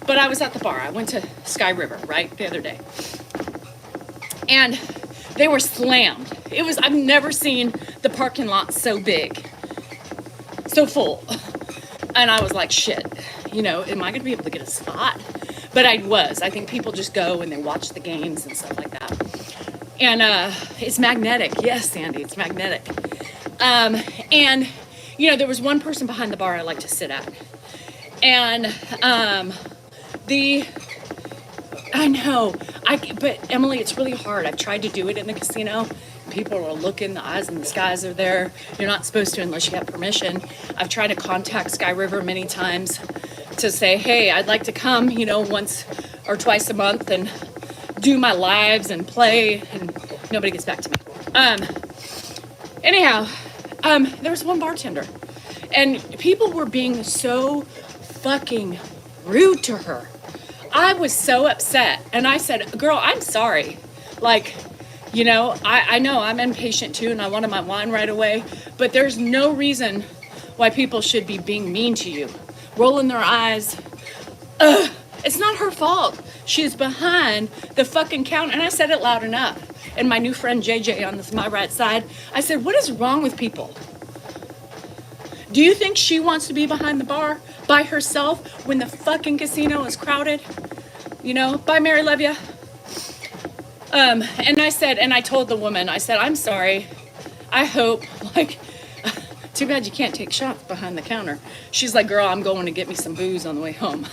But I was at the bar. I went to Sky River, right, the other day. And they were slammed. I've never seen the parking lot so big, so full. And I was like, shit, am I going to be able to get a spot? But I was. I think people just go and they watch the games and stuff like that. And it's magnetic. Yes, Sandy, it's magnetic. And, there was one person behind the bar I like to sit at. And I know, but Emily, it's really hard. I've tried to do it in the casino. People are looking, the eyes and the skies are there. You're not supposed to unless you have permission. I've tried to contact Sky River many times to say, hey, I'd like to come, once or twice a month and do my lives and play, and nobody gets back to me. Anyhow, there was one bartender, and people were being so fucking rude to her. I was so upset, and I said, girl, I'm sorry. Like, I know I'm impatient too, and I wanted my wine right away, but there's no reason why people should be being mean to you, rolling their eyes. It's not her fault. She's behind the fucking counter, and I said it loud enough. And my new friend JJ on my right side, I said, what is wrong with people? Do you think she wants to be behind the bar by herself when the fucking casino is crowded? Bye, Mary, love ya. And I told the woman, I said, I'm sorry. I hope, too bad you can't take shots behind the counter. She's like, girl, I'm going to get me some booze on the way home.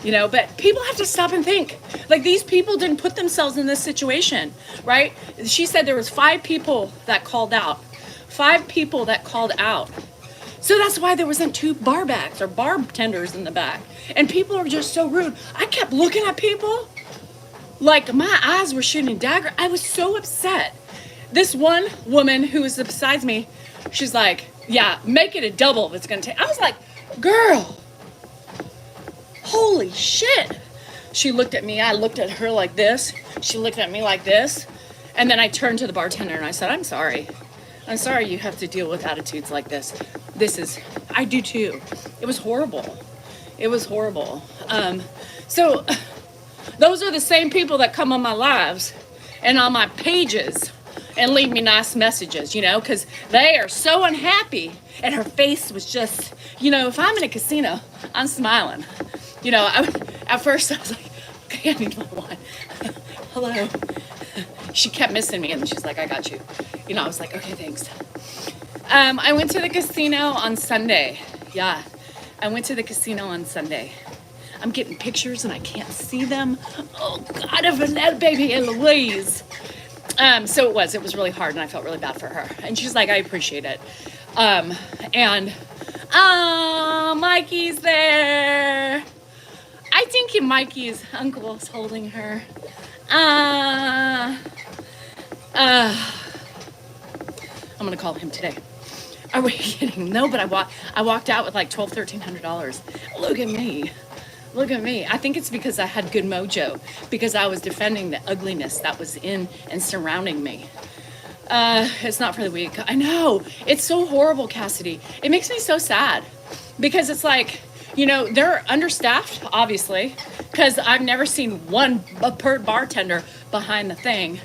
But people have to stop and think. Like, these people didn't put themselves in this situation, right? She said there was 5 people that called out. 5 people that called out. So that's why there wasn't 2 bar backs or bartenders in the back. And people are just so rude. I kept looking at people like my eyes were shooting dagger. I was so upset. This one woman who was beside me, she's like, yeah, make it a double if it's going to take. I was like, girl, holy shit. She looked at me. I looked at her like this. She looked at me like this. And then I turned to the bartender and I said, I'm sorry. I'm sorry you have to deal with attitudes like this. I do too. It was horrible. It was horrible. So those are the same people that come on my lives and on my pages and leave me nice messages, because they are so unhappy. And her face was just, if I'm in a casino, I'm smiling. At first I was like, okay, I need my wine. Hello. She kept missing me, and she's like, I got you. I was like, okay, thanks. I went to the casino on Sunday. Yeah. I went to the casino on Sunday. I'm getting pictures and I can't see them. Oh God, of that baby Eloise. So it was really hard and I felt really bad for her. And she's like, I appreciate it. And Mikey's there. I think Mikey's uncle's holding her. I'm gonna call him today. Are we kidding? No, but I walked out with like $1,200-$1,300. Look at me. Look at me. I think it's because I had good mojo, because I was defending the ugliness that was in and surrounding me. It's not for the weak. I know. It's so horrible, Cassidy. It makes me so sad because it's like, you know, they're understaffed, obviously, because I've never seen one bartender behind the thing.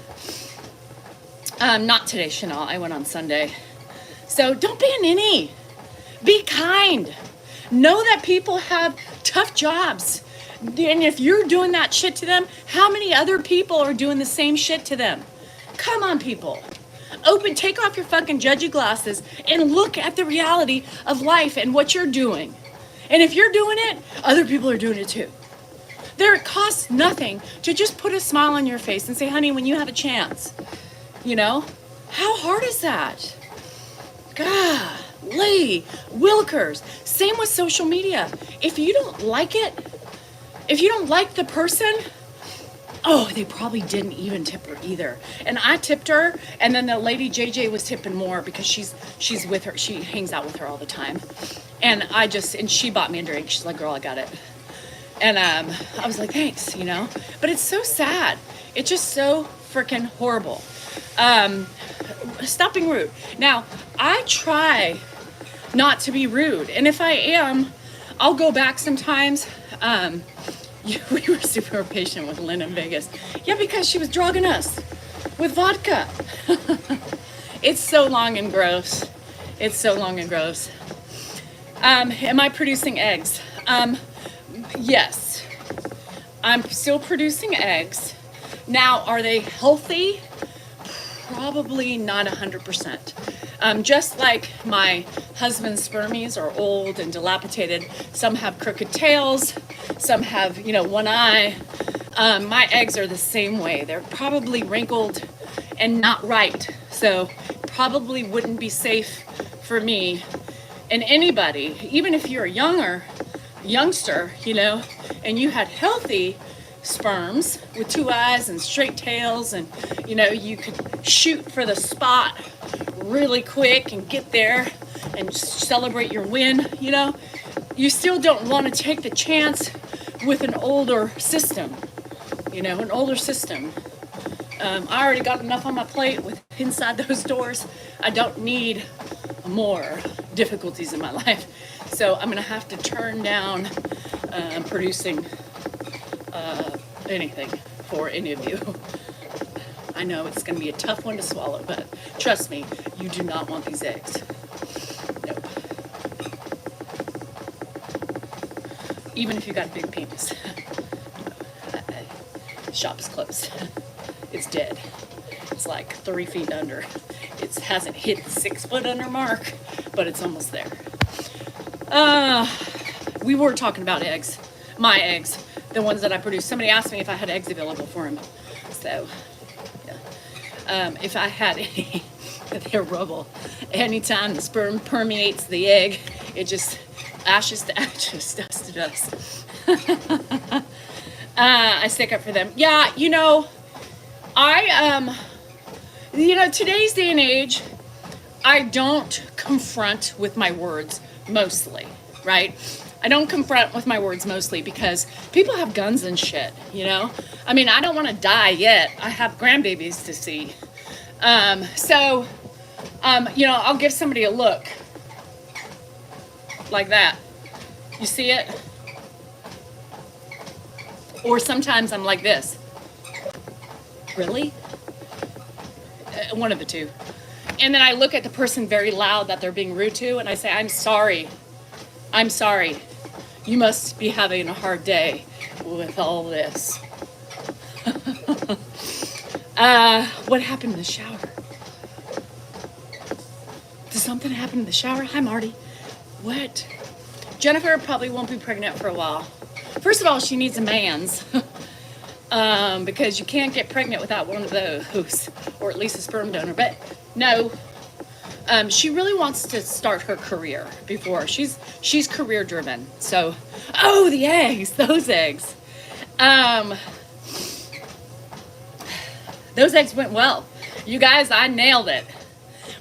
Not today, Chanel. I went on Sunday. So don't be a ninny. Be kind. Know that people have tough jobs. And if you're doing that shit to them, how many other people are doing the same shit to them? Come on, people. Take off your fucking judgy glasses and look at the reality of life and what you're doing. And if you're doing it, other people are doing it too. It costs nothing to just put a smile on your face and say, honey, when you have a chance, you know? How hard is that? Golly, Wilkers. Same with social media. If you don't like it, if you don't like the person, oh, they probably didn't even tip her either. And I tipped her, and then the lady JJ was tipping more because she's with her. She hangs out with her all the time. And she bought me a drink. She's like, girl, I got it. And I was like, thanks, you know. But it's so sad. It's just so freaking horrible. Stop being rude. Now, I try not to be rude. And if I am, I'll go back sometimes. We were super patient with Lynn in Vegas. Yeah, because she was drugging us with vodka. It's so long and gross. It's so long and gross. Am I producing eggs? Yes. I'm still producing eggs. Now, are they healthy? Probably not 100%. Just like my husband's spermies are old and dilapidated. Some have crooked tails. Some have, one eye. My eggs are the same way. They're probably wrinkled and not right. So probably wouldn't be safe for me and anybody, even if you're a youngster, and you had healthy sperms with 2 eyes and straight tails, and you could shoot for the spot really quick and get there and celebrate your win. You still don't want to take the chance with an older system. I already got enough on my plate with inside those doors. I don't need more difficulties in my life, so I'm gonna have to turn down producing anything for any of you. I know it's going to be a tough one to swallow, but trust me, you do not want these eggs. Nope. Even if you got a big penis. Shop is closed. It's dead. It's like 3 feet under. It hasn't hit the 6 foot under mark, but it's almost there. We were talking about eggs. My eggs. The ones that I produce. Somebody asked me if I had eggs available for him. So, yeah. If I had any, they're rubble. Anytime the sperm permeates the egg, it just ashes to ashes, dust to dust. I stick up for them. Yeah, today's day and age, I don't confront with my words mostly, right? I don't confront with my words mostly because people have guns and shit, I mean, I don't want to die yet. I have grandbabies to see. I'll give somebody a look like that. You see it? Or sometimes I'm like this. Really? One of the two. And then I look at the person very loud that they're being rude to, and I say, I'm sorry. I'm sorry. You must be having a hard day with all this. What happened in the shower? Did something happen in the shower? Hi, Marty. What? Jennifer probably won't be pregnant for a while. First of all, she needs a man's. Because you can't get pregnant without one of those, or at least a sperm donor. But no, she really wants to start her career before she's career driven. So, oh, the eggs, those eggs went well. You guys, I nailed it.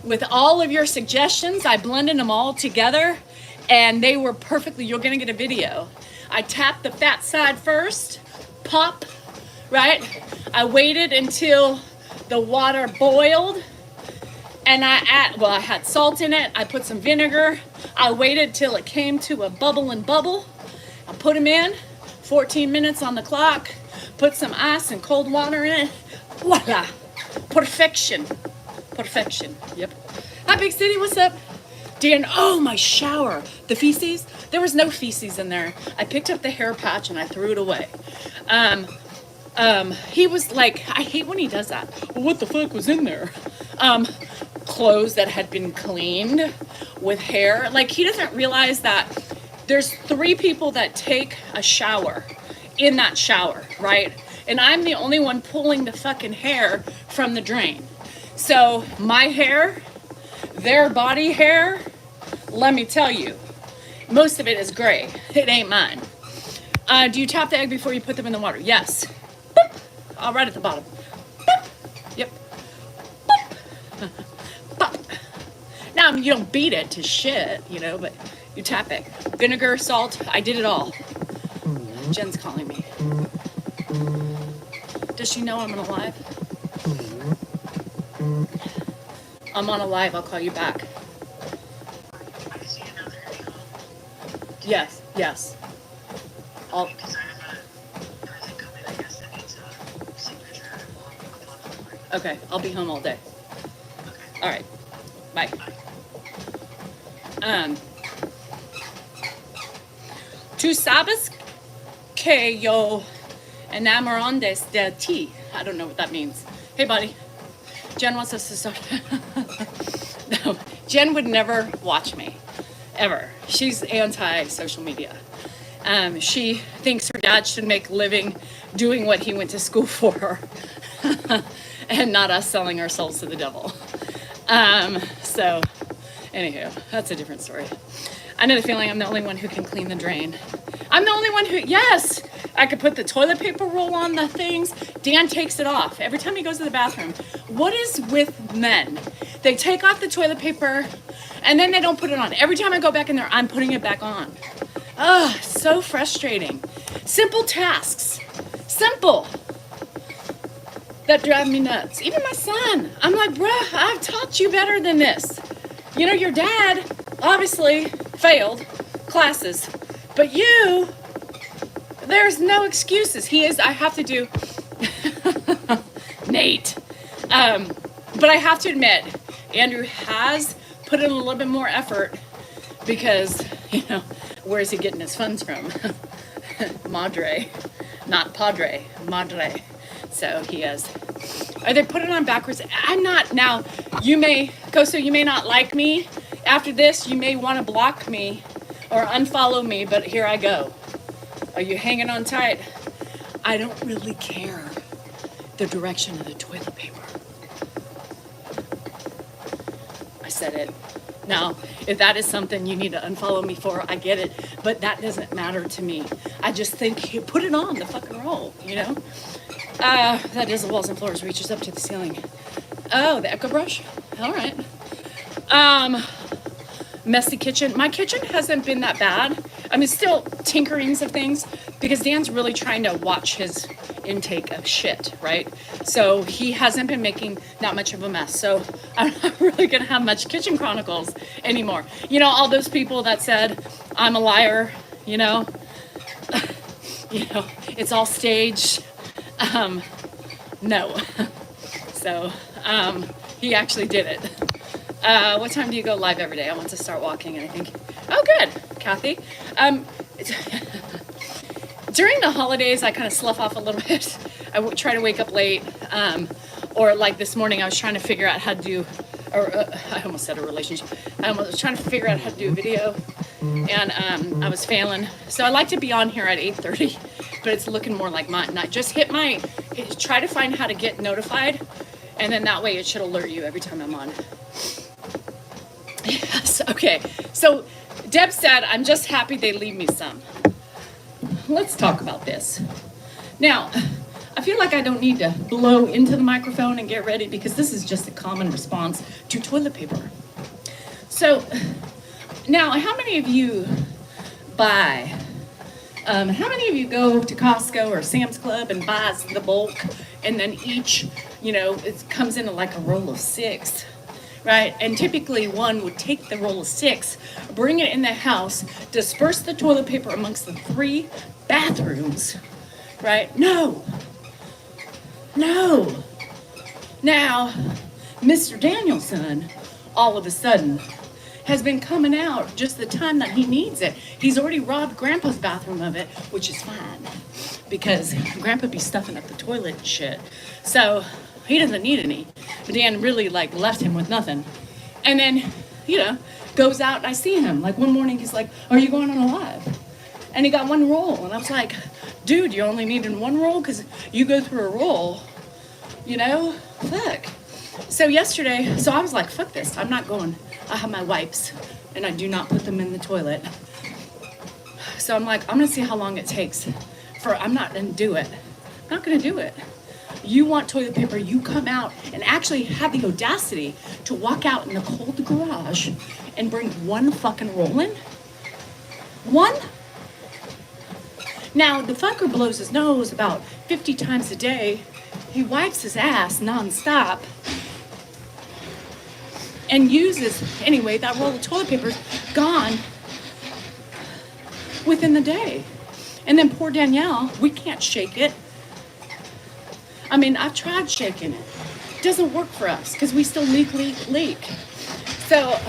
With all of your suggestions, I blended them all together, and they were perfectly. You're gonna get a video. I tapped the fat side first, pop. Right? I waited until the water boiled, and I had salt in it. I put some vinegar. I waited till it came to a bubble. I put them in, 14 minutes on the clock, put some ice and cold water in it. Voila! Perfection. Yep. Hi, Big City, what's up? Dan, oh, my shower. The feces? There was no feces in there. I picked up the hair patch and I threw it away. He was like, I hate when he does that. Well, what the fuck was in there? Clothes that had been cleaned with hair. Like, he doesn't realize that there's 3 people that take a shower in that shower, right? And I'm the only one pulling the fucking hair from the drain. So my hair, their body hair, let me tell you, most of it is gray. It ain't mine. Do you tap the egg before you put them in the water? Yes. Boop. All right at the bottom. Boop. Yep. Boop. Pop. Now, you don't beat it to shit, you know, but you tap it. Vinegar, salt, I did it all. Jen's calling me. Does she know I'm on a live? I'm on a live, I'll call you back. Yes. I'll... Okay, I'll be home all day. All right, bye. Tu sabes que yo enamorandes de ti. I don't know what that means. Hey, buddy. Jen wants us to start. No, Jen would never watch me, ever. She's anti-social media. She thinks her dad should make a living doing what he went to school for, and not us selling our souls to the devil. So, anywho, that's a different story. I know the feeling I'm the only one who can clean the drain. I'm the only one who, yes, I could put the toilet paper roll on the things. Dan takes it off every time he goes to the bathroom. What is with men? They take off the toilet paper and then they don't put it on. Every time I go back in there, I'm putting it back on. Ugh, so frustrating. Simple tasks. Simple. That drive me nuts. Even my son. I'm like, bruh, I've taught you better than this. You know, your dad obviously failed classes, but you, there's no excuses. I have to do, Nate. But I have to admit, Andrew has put in a little bit more effort because, you know, where is he getting his funds from? Madre, not padre, madre. So he has. Are they putting it on backwards? I'm not. Now, you may, Koso, you may not like me. After this, you may want to block me or unfollow me, but here I go. Are you hanging on tight? I don't really care the direction of the toilet paper. I said it. Now, if that is something you need to unfollow me for, I get it, but that doesn't matter to me. I just think you put it on the fucking roll, you know? That is the walls and floors, reaches up to the ceiling. Oh, the Echo Brush? All right. Messy kitchen. My kitchen hasn't been that bad. I mean, still tinkerings of things because Dan's really trying to watch his intake of shit, right? So he hasn't been making that much of a mess. So I'm not really gonna have much kitchen chronicles anymore. You know, all those people that said I'm a liar, you know, it's all staged. No. So he actually did it. What time do you go live every day? I want to start walking, and I think, oh, good, Kathy. During the holidays, I kind of slough off a little bit. I try to wake up late, or like this morning, I was trying to figure out how to do, or I almost said a relationship. I was trying to figure out how to do a video, and I was failing. So I like to be on here at 8:30, but it's looking more like mine. I just try to find how to get notified, and then that way it should alert you every time I'm on. Yes, okay. So Deb said, I'm just happy they leave me some. Let's talk about this. Now, I feel like I don't need to blow into the microphone and get ready because this is just a common response to toilet paper. So, now, how many of you buy, how many of you go to Costco or Sam's Club and buys the bulk and then each, it comes in like a roll of 6, right? And typically one would take the roll of 6, bring it in the house, disperse the toilet paper amongst the 3 bathrooms, right? No. Now, Mr. Danielson, all of a sudden, has been coming out just the time that he needs it. He's already robbed Grandpa's bathroom of it, which is fine, because Grandpa be stuffing up the toilet and shit. So he doesn't need any. But Dan really left him with nothing. And then, goes out and I see him. Like one morning he's like, are you going on a live? And he got 1 roll. And I was like, dude, you only needed 1 roll? Because you go through a roll, fuck. So yesterday, I was like, fuck this, I'm not going. I have my wipes, and I do not put them in the toilet. So I'm like, I'm gonna see how long it takes. I'm not gonna do it. I'm not gonna do it. You want toilet paper, you come out and actually have the audacity to walk out in the cold garage and bring 1 fucking roll in? 1? Now, the fucker blows his nose about 50 times a day. He wipes his ass nonstop and anyway, that roll of toilet paper's gone within the day. And then poor Danielle, we can't shake it. I mean, I've tried shaking it. It doesn't work for us because we still leak. So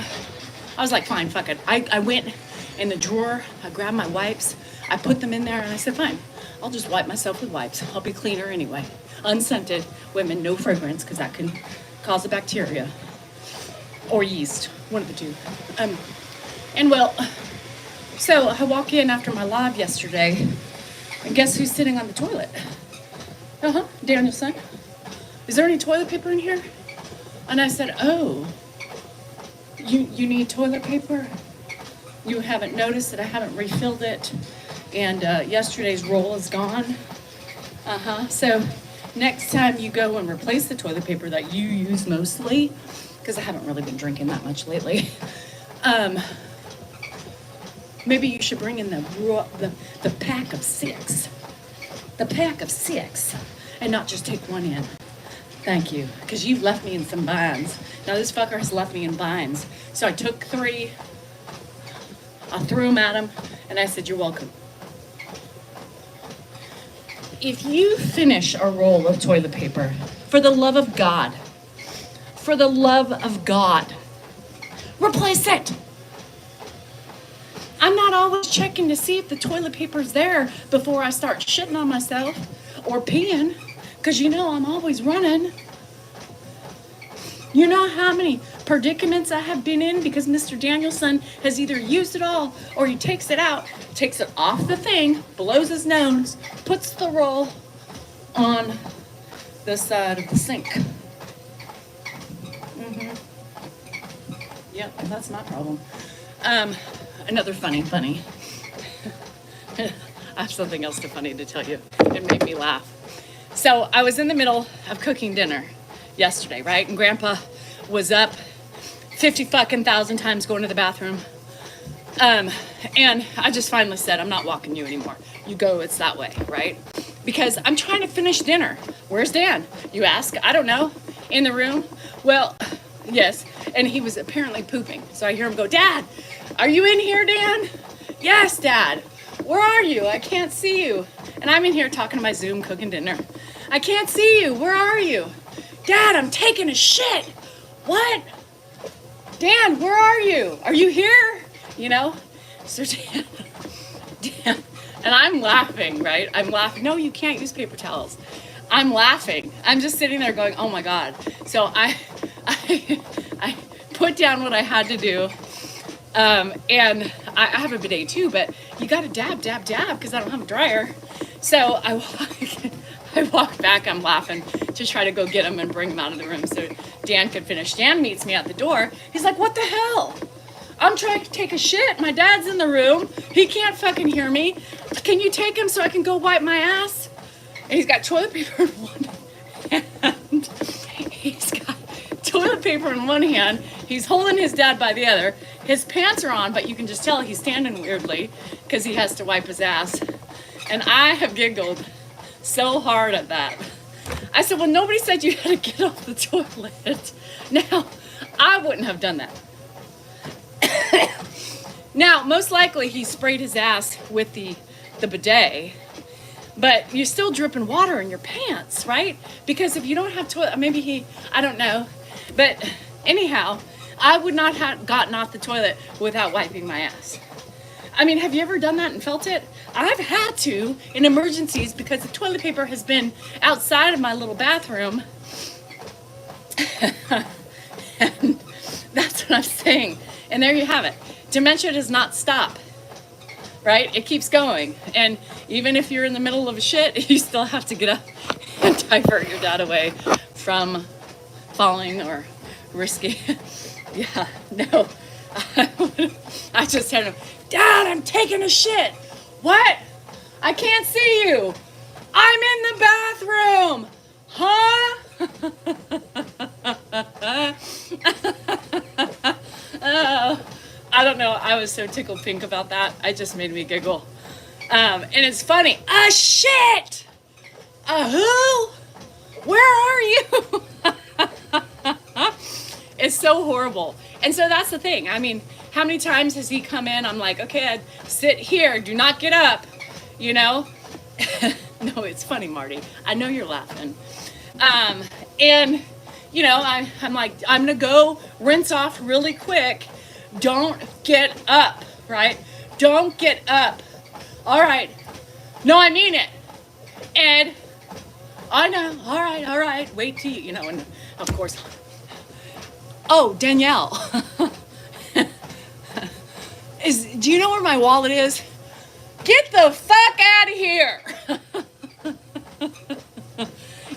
I was like, fine, fuck it. I went in the drawer, I grabbed my wipes, I put them in there, and I said, fine, I'll just wipe myself with wipes. I'll be cleaner anyway. Unscented, women, no fragrance, because that can cause a bacteria. Or yeast, one of the 2. So I walk in after my live yesterday, and guess who's sitting on the toilet? Danielson. Is there any toilet paper in here? And I said, oh, you need toilet paper? You haven't noticed that I haven't refilled it, and yesterday's roll is gone? So next time you go and replace the toilet paper that you use mostly, because I haven't really been drinking that much lately, maybe you should bring in the pack of 6. The pack of 6, and not just take 1 in. Thank you, because you've left me in some binds. Now this fucker has left me in binds. So I took 3, I threw them at him, and I said, you're welcome. If you finish a roll of toilet paper, for the love of God, replace it. I'm not always checking to see if the toilet paper's there before I start shitting on myself or peeing, because I'm always running. You know how many predicaments I have been in because Mr. Danielson has either used it all or he takes it out, takes it off the thing, blows his nose, puts the roll on the side of the sink. Yep, that's my problem. Another funny. I have something else funny to tell you. It made me laugh. So I was in the middle of cooking dinner yesterday, right? And Grandpa was up 50 fucking thousand times going to the bathroom. And I just finally said, I'm not walking you anymore. You go, it's that way, right? Because I'm trying to finish dinner. Where's Dan? You ask? I don't know. In the room? Well, yes. And he was apparently pooping. So I hear him go, Dad, are you in here, Dan? Yes, Dad. Where are you? I can't see you. And I'm in here talking to my Zoom cooking dinner. I can't see you. Where are you? Dad, I'm taking a shit. What? Dan, where are you? Are you here? So Dan, and I'm laughing, right? I'm laughing. No, you can't use paper towels. I'm laughing. I'm just sitting there going, oh my God. So I put down what I had to do, And I have a bidet too, but you got to dab, because I don't have a dryer. So I walk back, I'm laughing to try to go get him and bring him out of the room so Dan could finish. Dan meets me at the door. He's like, what the hell? I'm trying to take a shit. My dad's in the room. He can't fucking hear me. Can you take him so I can go wipe my ass? And he's got toilet paper in one hand. He's got toilet paper in one hand. He's holding his dad by the other. His pants are on, but you can just tell he's standing weirdly because he has to wipe his ass. And I have giggled so hard at that. I said, well, nobody said you had to get off the toilet. Now, I wouldn't have done that. Now, most likely he sprayed his ass with the bidet, but you're still dripping water in your pants, right? Because if you don't have toilet, maybe I don't know. But anyhow, I would not have gotten off the toilet without wiping my ass. I mean, have you ever done that and felt it? I've had to in emergencies because the toilet paper has been outside of my little bathroom. And that's what I'm saying. And there you have it. Dementia does not stop, right? It keeps going. And even if you're in the middle of a shit, you still have to get up and divert your dad away from falling or risky. Yeah, no. I just had him, Dad, I'm taking a shit. What? I can't see you. I'm in the bathroom. Huh? I don't know. I was so tickled pink about that. It just made me giggle. And it's funny. A shit. A who? Where are you? It's so horrible. And so that's the thing. I mean, how many times has he come in? I'm like, okay, Ed, sit here. Do not get up. You know? No, it's funny, Marty. I know you're laughing. And, you know, I'm like, I'm going to go rinse off really quick. Don't get up, right? Don't get up. All right. No, I mean it. Ed, I know. All right. Wait till you know, and of course. Oh, Danielle. Do you know where my wallet is? Get the fuck out of here.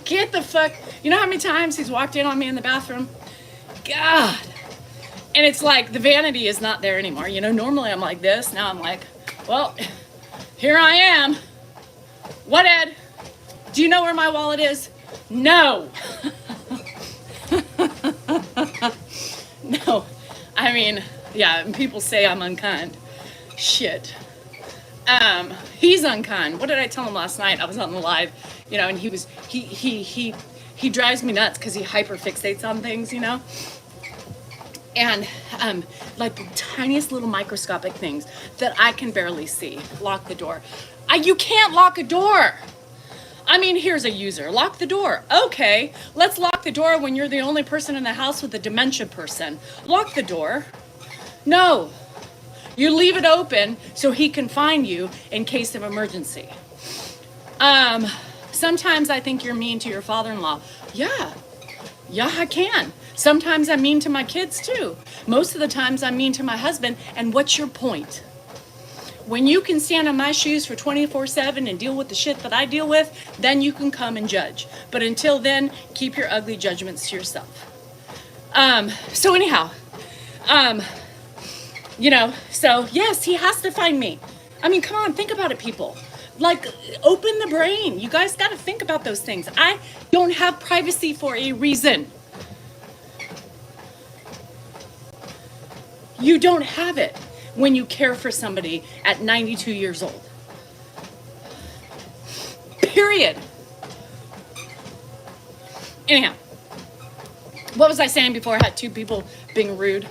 Get the fuck. You know how many times he's walked in on me in the bathroom? God. And it's like the vanity is not there anymore. You know, normally I'm like this. Now I'm like, well, here I am. What, Ed? Do you know where my wallet is? No. No. I mean, yeah, and people say I'm unkind. Shit. He's unkind. What did I tell him last night? I was on the live, you know, and he drives me nuts because he hyperfixates on things, you know. And like the tiniest little microscopic things that I can barely see. Lock the door. You can't lock a door. I mean, here's a user. Lock the door. Okay, let's lock the door when you're the only person in the house with a dementia person. Lock the door. No. You leave it open so he can find you in case of emergency. Sometimes I think you're mean to your father-in-law. Yeah, I can. Sometimes I'm mean to my kids too. Most of the times I'm mean to my husband. And what's your point? When you can stand in my shoes for 24/7 and deal with the shit that I deal with, then you can come and judge. But until then, keep your ugly judgments to yourself. So anyhow, you know, so yes, he has to find me. I mean, come on, think about it, people. Like, open the brain. You guys got to think about those things. I don't have privacy for a reason. You don't have it when you care for somebody at 92 years old. Period. Anyhow, what was I saying before I had two people being rude?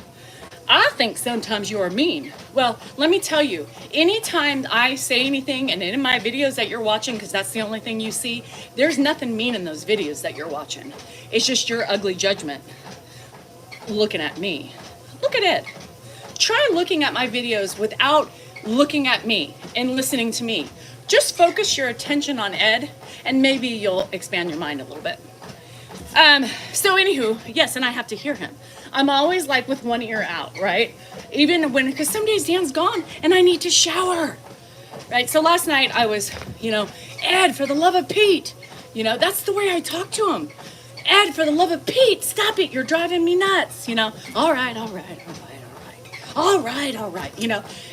I think sometimes you are mean. Well, let me tell you, anytime I say anything, and in my videos that you're watching, because that's the only thing you see, there's nothing mean in those videos that you're watching. It's just your ugly judgment looking at me. Look at it. Try looking at my videos without looking at me and listening to me. Just focus your attention on Ed, and maybe you'll expand your mind a little bit. So anywho, yes, and I have to hear him. I'm always like with one ear out, right? Even when, because some days Dan's gone and I need to shower, right? So last night I was, Ed, for the love of Pete, that's the way I talk to him. Ed, for the love of Pete, stop it. You're driving me nuts, all right.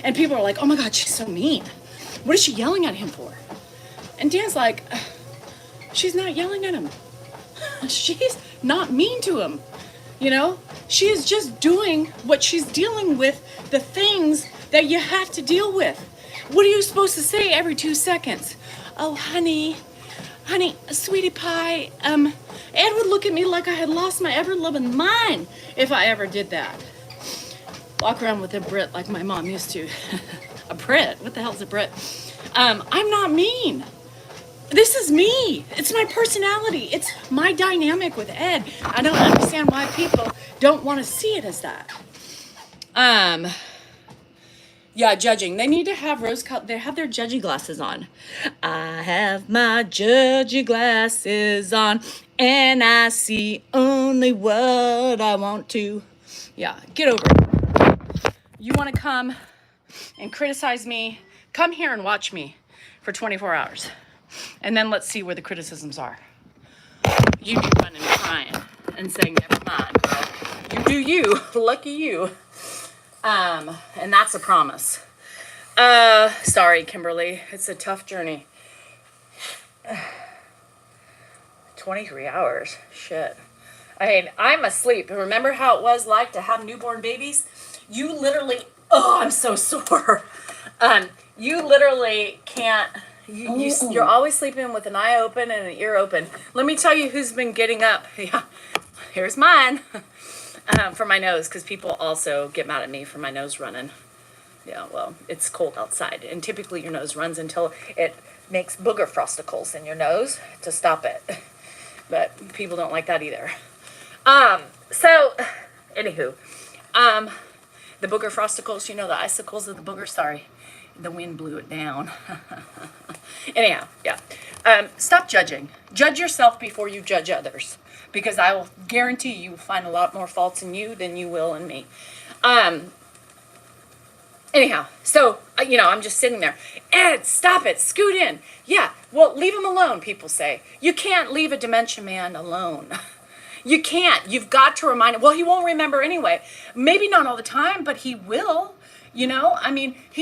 And people are like, oh my God, she's so mean. What is she yelling at him for? And Dan's like, she's not yelling at him. She's not mean to him. She is just doing what she's dealing with, the things that you have to deal with. What are you supposed to say every 2 seconds? Oh, honey, sweetie pie, Ed would look at me like I had lost my ever-loving mind if I ever did that. Walk around with a Brit like my mom used to. A Brit? What the hell's a Brit? I'm not mean. This is me. It's my personality. It's my dynamic with Ed. I don't understand why people don't want to see it as that. Yeah, judging. They need to have they have their judgy glasses on. I have my judgy glasses on, and I see only what I want to. Yeah, get over it. You want to come and criticize me? Come here and watch me for 24 hours. And then let's see where the criticisms are. You be running and crying and saying, never mind. You do you. Lucky you. And that's a promise. Sorry, Kimberly. It's a tough journey. 23 hours. Shit. I mean, I'm asleep. Remember how it was like to have newborn babies? You literally, I'm so sore. You literally can't, you're always sleeping with an eye open and an ear open. Let me tell you who's been getting up. Yeah, here's mine. For my nose, because people also get mad at me for my nose running. Yeah, well, it's cold outside, and typically your nose runs until it makes booger frosticles in your nose to stop it. But people don't like that either. So, anywho, the booger frosticles, the icicles of the booger, sorry, the wind blew it down. Anyhow, yeah. Stop judging. Judge yourself before you judge others, because I will guarantee you will find a lot more faults in you than you will in me. Anyhow, so, I'm just sitting there. Ed, stop it. Scoot in. Yeah, well, leave him alone, people say. You can't leave a dementia man alone. You can't. You've got to remind him. Well, he won't remember anyway. Maybe not all the time, but he will. He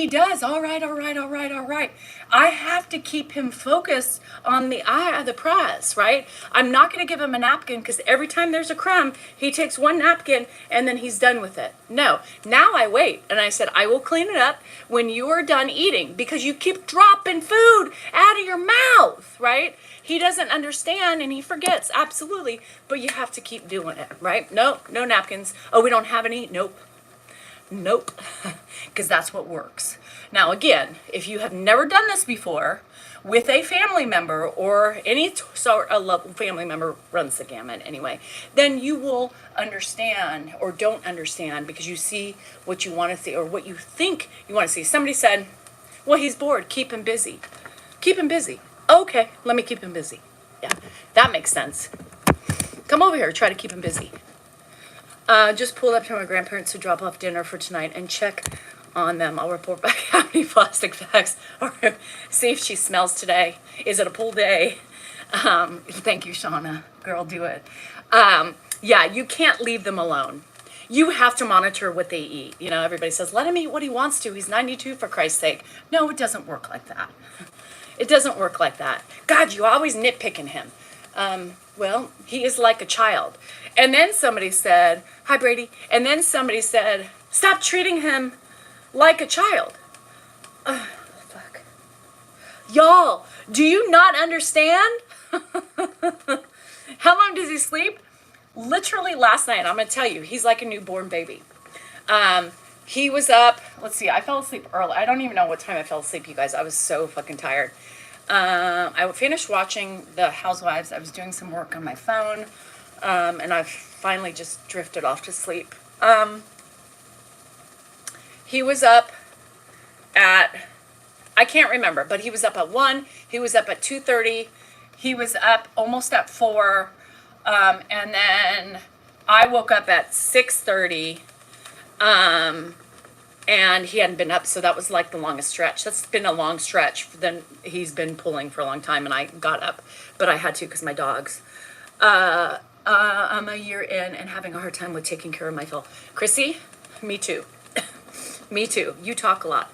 does. All right. I have to keep him focused on the eye of the prize, right? I'm not going to give him a napkin because every time there's a crumb, he takes one napkin and then he's done with it. No. Now I wait. And I said, I will clean it up when you are done eating because you keep dropping food out of your mouth, right? He doesn't understand and he forgets. Absolutely. But you have to keep doing it, right? No napkins. Oh, we don't have any? Nope. Because that's what works. Now, again, if you have never done this before with a family member or any sort of family member runs the gamut anyway, then you will understand or don't understand because you see what you want to see or what you think you want to see. Somebody said, well, he's bored. Keep him busy. Keep him busy. Okay, let me keep him busy. Yeah, that makes sense. Come over here. Try to keep him busy. Just pulled up to my grandparents to drop off dinner for tonight and check on them. I'll report back how many plastic bags or see if she smells today. Is it a pool day? Thank you, Shauna. Girl, do it. Yeah, you can't leave them alone. You have to monitor what they eat. Everybody says, let him eat what he wants to. He's 92 for Christ's sake. No, it doesn't work like that. It doesn't work like that. God, you always nitpicking him. Well, he is like a child. And then somebody said, hi, Brady. And then somebody said, stop treating him like a child. Fuck. Y'all, do you not understand? How long does he sleep? Literally last night, I'm going to tell you, he's like a newborn baby. He was up, let's see, I fell asleep early. I don't even know what time I fell asleep, you guys. I was so fucking tired. I finished watching The Housewives. I was doing some work on my phone, and I finally just drifted off to sleep. He was up at, I can't remember, but he was up at 1, he was up at 2:30, he was up almost at 4, and then I woke up at 6:30, and he hadn't been up, so that was like the longest stretch. That's been a long stretch. Then he's been pulling for a long time, and I got up, but I had to because my dogs. I'm a year in and having a hard time with taking care of my Phil. Chrissy, me too. Me too. You talk a lot.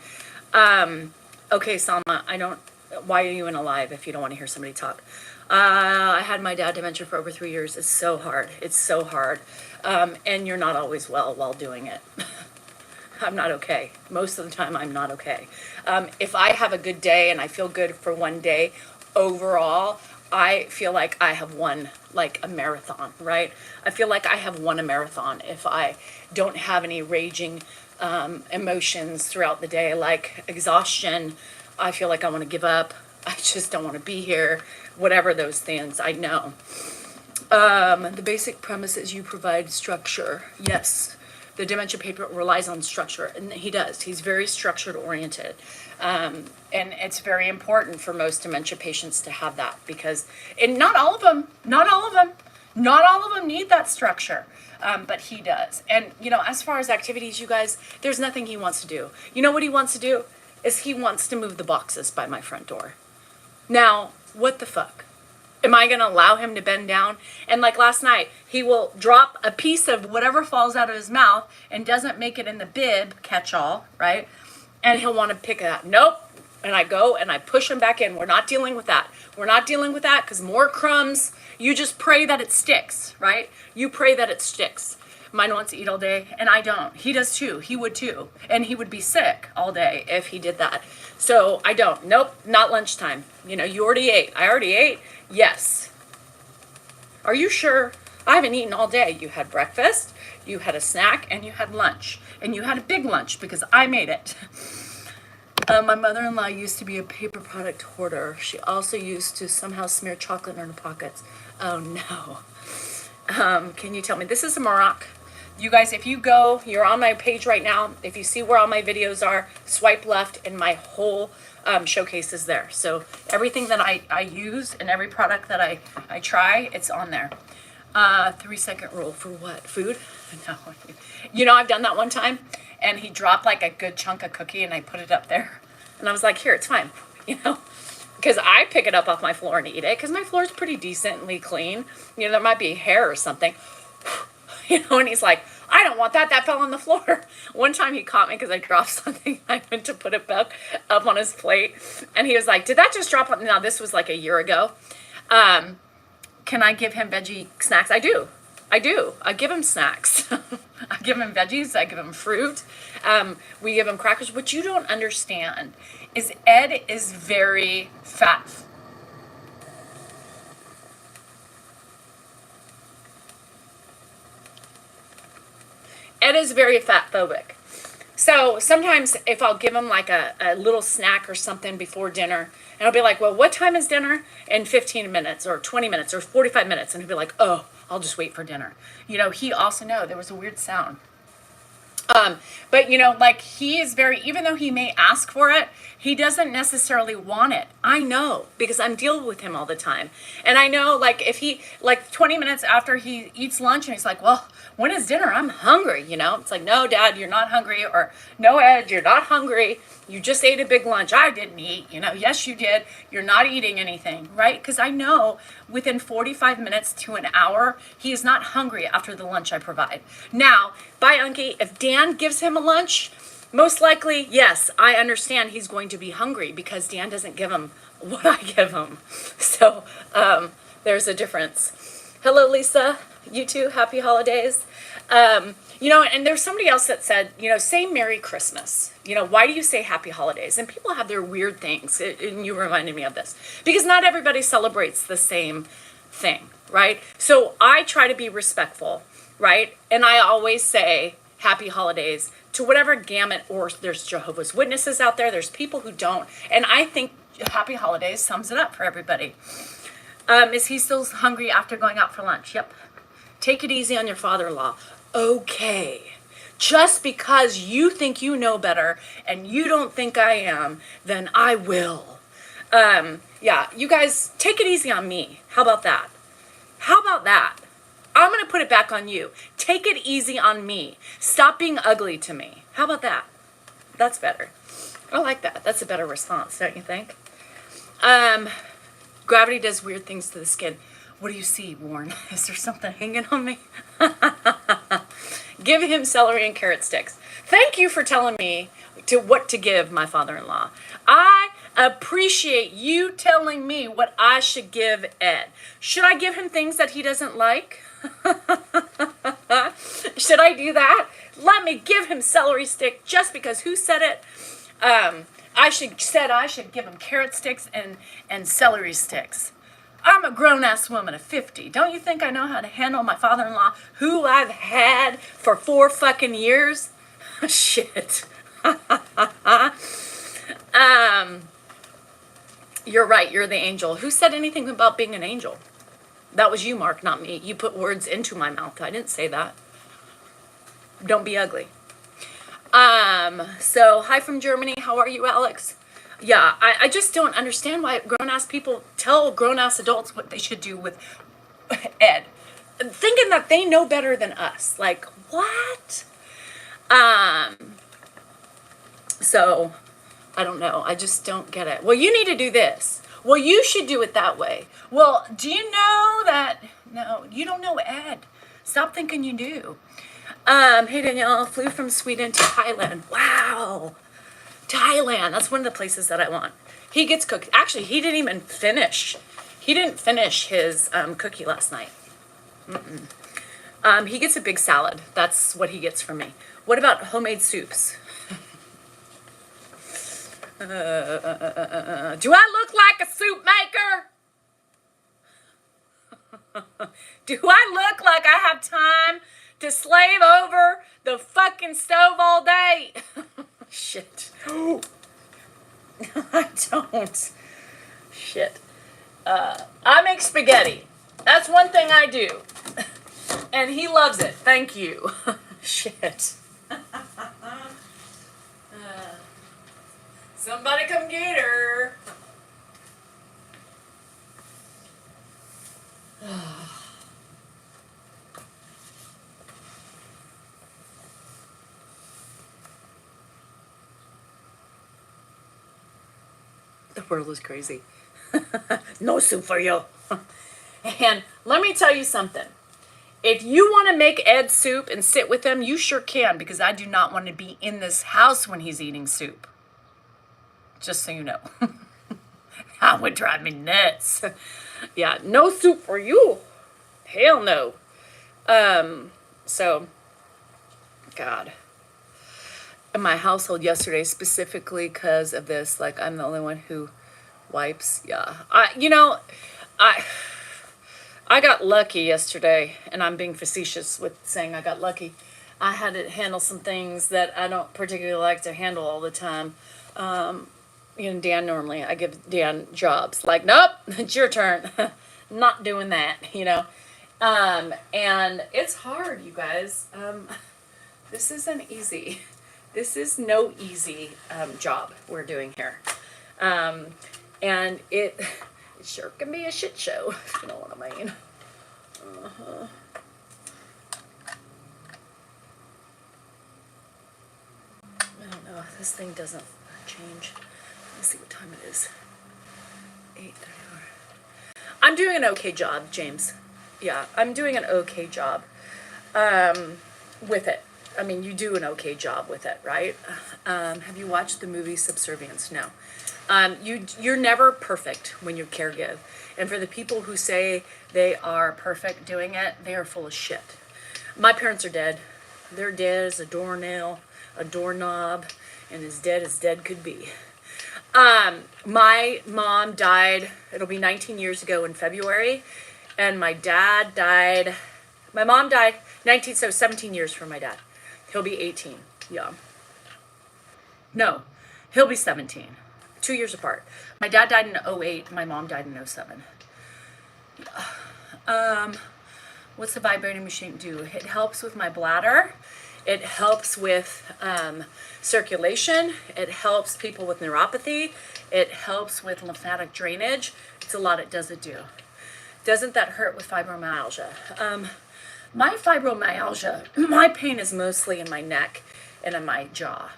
Okay, Salma, why are you in a live if you don't want to hear somebody talk? I had my dad dementia for over 3 years. It's so hard. It's so hard. And you're not always well while doing it. I'm not okay. Most of the time, I'm not okay. If I have a good day and I feel good for one day, overall, I feel like I have won like a marathon, right? I feel like I have won a marathon if I don't have any raging emotions throughout the day, like exhaustion. I feel like I want to give up. I just don't want to be here. Whatever those things, I know. The basic premise is you provide structure. Yes, the dementia paper relies on structure, and he does. He's very structured oriented. And it's very important for most dementia patients to have that because, and not all of them need that structure. But he does. And, as far as activities, you guys, there's nothing he wants to do. You know what he wants to do? Is he wants to move the boxes by my front door. Now, what the fuck? Am I going to allow him to bend down? And like last night, he will drop a piece of whatever falls out of his mouth and doesn't make it in the bib catch-all, right? And he'll want to pick it up. Nope. And I go and I push him back in. We're not dealing with that. We're not dealing with that because more crumbs. You just pray that it sticks, right? You pray that it sticks. Mine wants to eat all day, and I don't. He does too. He would too. And he would be sick all day if he did that. So I don't. Nope, not lunchtime. You already ate. I already ate? Yes. Are you sure? I haven't eaten all day. You had breakfast, you had a snack, and you had lunch. And you had a big lunch because I made it. My mother-in-law used to be a paper product hoarder. She also used to somehow smear chocolate in her pockets. Oh, no. Can you tell me? This is a Morocco. You guys, if you go, you're on my page right now. If you see where all my videos are, swipe left, and my whole showcase is there. So everything that I use and every product that I try, it's on there. 3-second rule for what? Food? No. I've done that one time, and he dropped like a good chunk of cookie, and I put it up there. And I was like, here, it's fine. Because I pick it up off my floor and eat it, because my floor is pretty decently clean. There might be hair or something. And he's like, I don't want that. That fell on the floor. One time he caught me because I dropped something. I went to put it back up on his plate. And he was like, did that just drop on? Now, this was like a year ago. Can I give him veggie snacks? I do. I give him snacks. I give him veggies. I give him fruit. We give him crackers. What you don't understand is Ed is very fat. Ed is very fat phobic. So sometimes if I'll give him like a little snack or something before dinner, and I'll be like, well, what time is dinner? In 15 minutes or 20 minutes or 45 minutes. And he'll be like, oh, I'll just wait for dinner. He also there was a weird sound. But like he is very, even though he may ask for it, he doesn't necessarily want it. I know because I'm dealing with him all the time. And I know like if he, like 20 minutes after he eats lunch and he's like, well, when is dinner? I'm hungry. It's like, no, Dad, you're not hungry. Or no, Ed, you're not hungry. You just ate a big lunch. I didn't eat. Yes, you did. You're not eating anything, right? Because I know within 45 minutes to an hour, he is not hungry after the lunch I provide. Now, by Unky, if Dan gives him a lunch, most likely, yes, I understand he's going to be hungry because Dan doesn't give him what I give him. So there's a difference. Hello, Lisa. You too. Happy holidays. And there's somebody else that said, say Merry Christmas. Why do you say Happy Holidays? And people have their weird things. And you reminded me of this. Because not everybody celebrates the same thing, right? So I try to be respectful, right? And I always say Happy Holidays to whatever gamut, or there's Jehovah's Witnesses out there. There's people who don't. And I think Happy Holidays sums it up for everybody. Is he still hungry after going out for lunch? Yep. Take it easy on your father-in-law. Okay. Just because you think you know better and you don't think I am, then I will. Yeah, you guys, take it easy on me. How about that? How about that? I'm going to put it back on you. Take it easy on me. Stop being ugly to me. How about that? That's better. I like that. That's a better response, don't you think? Gravity does weird things to the skin. What do you see, Warren? Is there something hanging on me? Give him celery and carrot sticks. Thank you for telling me what to give my father-in-law. I appreciate you telling me what I should give Ed. Should I give him things that he doesn't like? Should I do that? Let me give him celery stick just because who said it? I should give him carrot sticks and celery sticks. I'm a grown-ass woman of 50. Don't you think I know how to handle my father-in-law, who I've had for 4 fucking years? Shit. You're right. You're the angel. Who said anything about being an angel? That was you, Mark, not me. You put words into my mouth. I didn't say that. Don't be ugly. So hi from Germany. How are you, Alex? Yeah, I just don't understand why grown-ass people tell grown-ass adults what they should do with Ed. Thinking that they know better than us. Like, what? So, I don't know. I just don't get it. Well, you need to do this. Well, you should do it that way. Well, do you know that? No, you don't know Ed. Stop thinking you do. Hey, Danielle, flew from Sweden to Thailand. Wow. Thailand. That's one of the places that I want. He gets cooked. Actually, he didn't even finish. He didn't finish his cookie last night. He gets a big salad. That's what he gets from me. What about homemade soups? Do I look like a soup maker? Do I look like I have time to slave over the fucking stove all day? Shit. I don't. Shit. I make spaghetti. That's one thing I do. And he loves it. Thank you. Shit. Somebody come get her. The world is crazy. No soup for you. And let me tell you something. If you want to make Ed soup and sit with him, you sure can, because I do not want to be in this house when he's eating soup. Just so you know. That would drive me nuts. Yeah, no soup for you. Hell no. So, God. In my household yesterday, specifically because of this, like, I'm the only one who wipes. Yeah. I got lucky yesterday, and I'm being facetious with saying I got lucky. I had to handle some things that I don't particularly like to handle all the time. Dan, normally I give Dan jobs. Like, nope, it's your turn. Not doing that, And it's hard, you guys. This isn't easy. This is no easy job we're doing here. And it sure can be a shit show, if you know what I mean. I don't know. This thing doesn't change. Let's see what time it is. 8:34. I'm doing an okay job, James. Yeah, I'm doing an okay job with it. I mean, you do an okay job with it, right? Have you watched the movie Subservience? No. You're never perfect when you caregive. And for the people who say they are perfect doing it, they are full of shit. My parents are dead. They're dead as a doornail, a doorknob, and as dead could be. My mom died, it'll be 19 years ago in February, and my dad died, my mom died 17 years from my dad. He'll be 18, yeah. No, he'll be 17, 2 years apart. My dad died in 2008, my mom died in 2007. What's the vibrating machine do? It helps with my bladder. It helps with circulation. It helps people with neuropathy. It helps with lymphatic drainage. It's a lot it doesn't do. Doesn't that hurt with fibromyalgia? My fibromyalgia, my pain is mostly in my neck and in my jaw.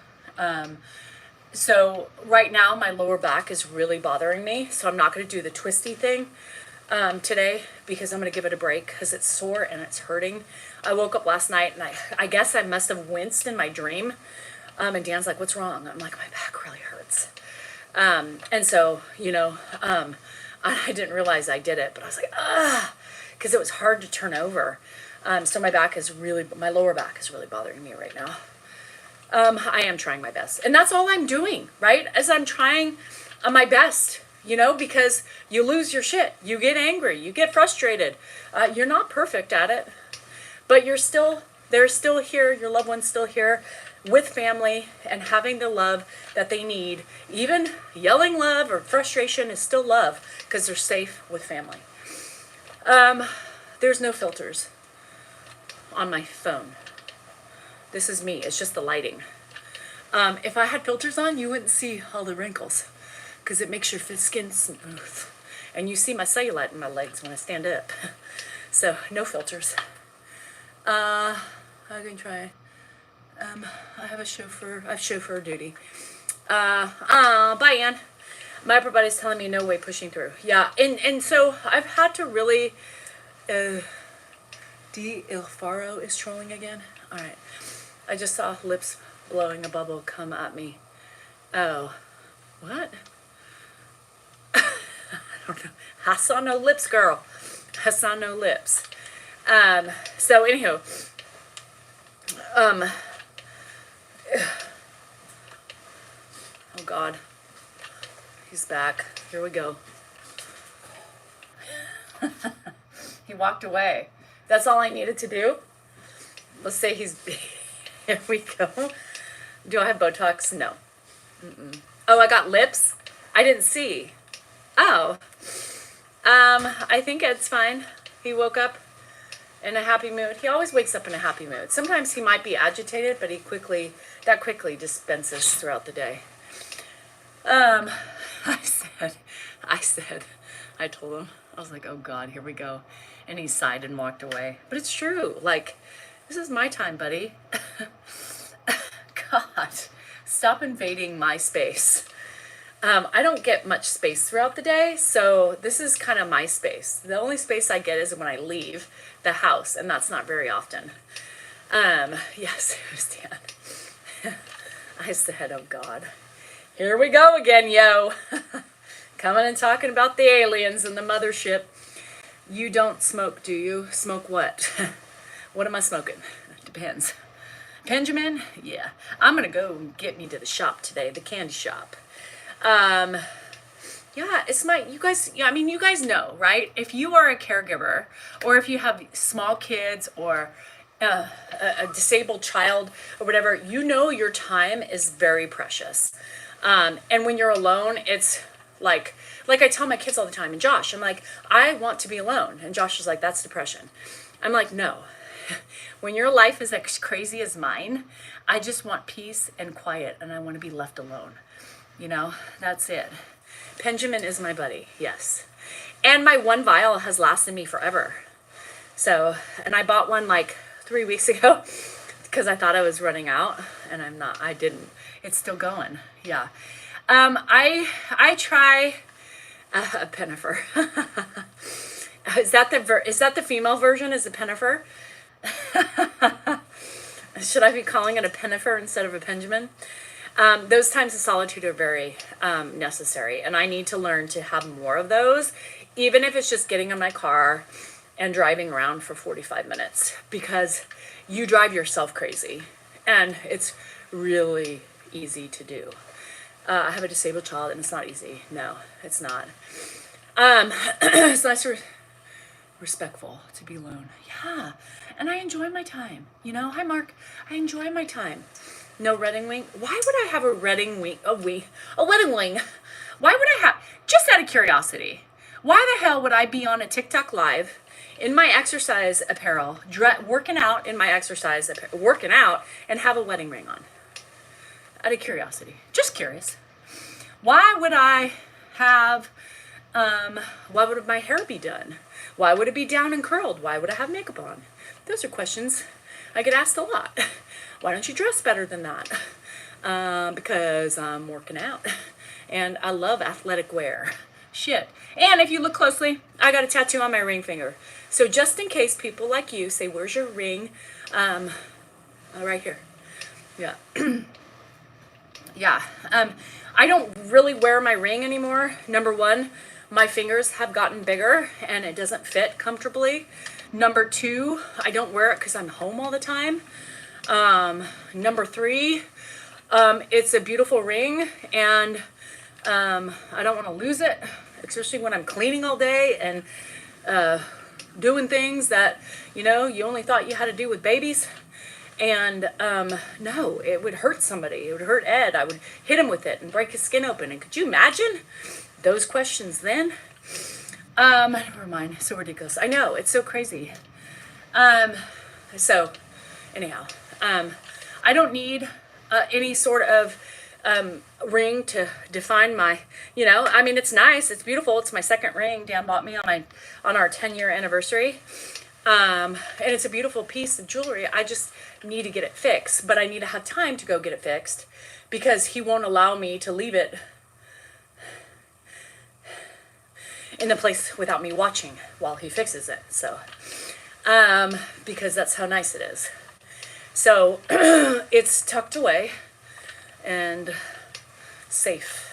So right now my lower back is really bothering me. So I'm not going to do the twisty thing today because I'm going to give it a break because it's sore and it's hurting. I woke up last night and I guess I must have winced in my dream. And Dan's like, what's wrong? I'm like, my back really hurts. And so, I didn't realize I did it, but I was like, because it was hard to turn over. So my lower back is really bothering me right now. I am trying my best. And that's all I'm doing, right? As I'm trying my best, because you lose your shit. You get angry. You get frustrated. You're not perfect at it, but they're still here. Your loved one's still here with family and having the love that they need. Even yelling love or frustration is still love because they're safe with family. There's no filters on my phone. This is me. It's just the lighting. If I had filters on, you wouldn't see all the wrinkles because it makes your skin smooth. And you see my cellulite in my legs when I stand up. So, no filters. I can try. I have chauffeur duty. Bye, Ann. My upper body's telling me no way pushing through. Yeah, and so I've had to really... D. Il Faro is trolling again. All right. I just saw lips blowing a bubble come at me. Oh. What? I don't know. I saw no lips, girl. I saw no lips. So anyhow, oh God, he's back. Here we go. He walked away. That's all I needed to do. Let's say he's, here we go. Do I have Botox? No. Oh, I got lips? I didn't see. Oh, I think it's fine. He woke up in a happy mood. He always wakes up in a happy mood. Sometimes he might be agitated, but that quickly dispenses throughout the day. I told him, I was like, oh God, here we go. And he sighed and walked away. But it's true. Like, this is my time, buddy. God, stop invading my space. I don't get much space throughout the day, so this is kind of my space. The only space I get is when I leave the house, and that's not very often. Yes, it was Dan. I said, oh God, here we go again, yo. Coming and talking about the aliens and the mothership. You don't smoke, do you? Smoke what? What am I smoking? Depends. Benjamin? Yeah. I'm going to go get me to the shop today, the candy shop. Yeah, you guys know, right? If you are a caregiver or if you have small kids or a disabled child or whatever, you know your time is very precious. And when you're alone, it's like I tell my kids all the time, and Josh, I'm like, I want to be alone. And Josh is like, that's depression. I'm like, no. When your life is as crazy as mine, I just want peace and quiet, and I want to be left alone. That's it. Benjamin is my buddy, yes. And my one vial has lasted me forever. So, and I bought one like 3 weeks ago because I thought I was running out, and I'm not. I didn't. It's still going. Yeah. I try a Penifer. Is that the female version? Is it Penifer? Should I be calling it a Penifer instead of a Benjamin? Those times of solitude are very necessary, and I need to learn to have more of those, even if it's just getting in my car and driving around for 45 minutes, because you drive yourself crazy, and it's really easy to do. I have a disabled child, and it's not easy. No, it's not. It's nice to respectful to be alone. Yeah, and I enjoy my time. Hi Mark. I enjoy my time. No wedding wing. Why would I have a wedding wing? A wedding wing. Why would I have? Just out of curiosity, why the hell would I be on a TikTok live in my exercise apparel, working out in my exercise, working out, and have a wedding ring on? Out of curiosity, just curious. Why would I have? Why would my hair be done? Why would it be down and curled? Why would I have makeup on? Those are questions I get asked a lot. Why don't you dress better than that? because I'm working out and I love athletic wear. Shit. And if you look closely, I got a tattoo on my ring finger. So just in case people like you say, where's your ring? Right here. Yeah. Yeah. I don't really wear my ring anymore. Number one, my fingers have gotten bigger and it doesn't fit comfortably. Number two, I don't wear it because I'm home all the time. Number three, it's a beautiful ring and I don't want to lose it, especially when I'm cleaning all day and doing things that, you only thought you had to do with babies. And no, it would hurt somebody. It would hurt Ed. I would hit him with it and break his skin open. And could you imagine those questions then? Never mind. So ridiculous. I know, it's so crazy. So anyhow, I don't need any sort of ring to define my, it's nice, it's beautiful. It's my second ring Dan bought me on our 10-year anniversary. And it's a beautiful piece of jewelry. I just need to get it fixed, but I need to have time to go get it fixed because he won't allow me to leave it in the place without me watching while he fixes it. So, because that's how nice it is. So it's tucked away and safe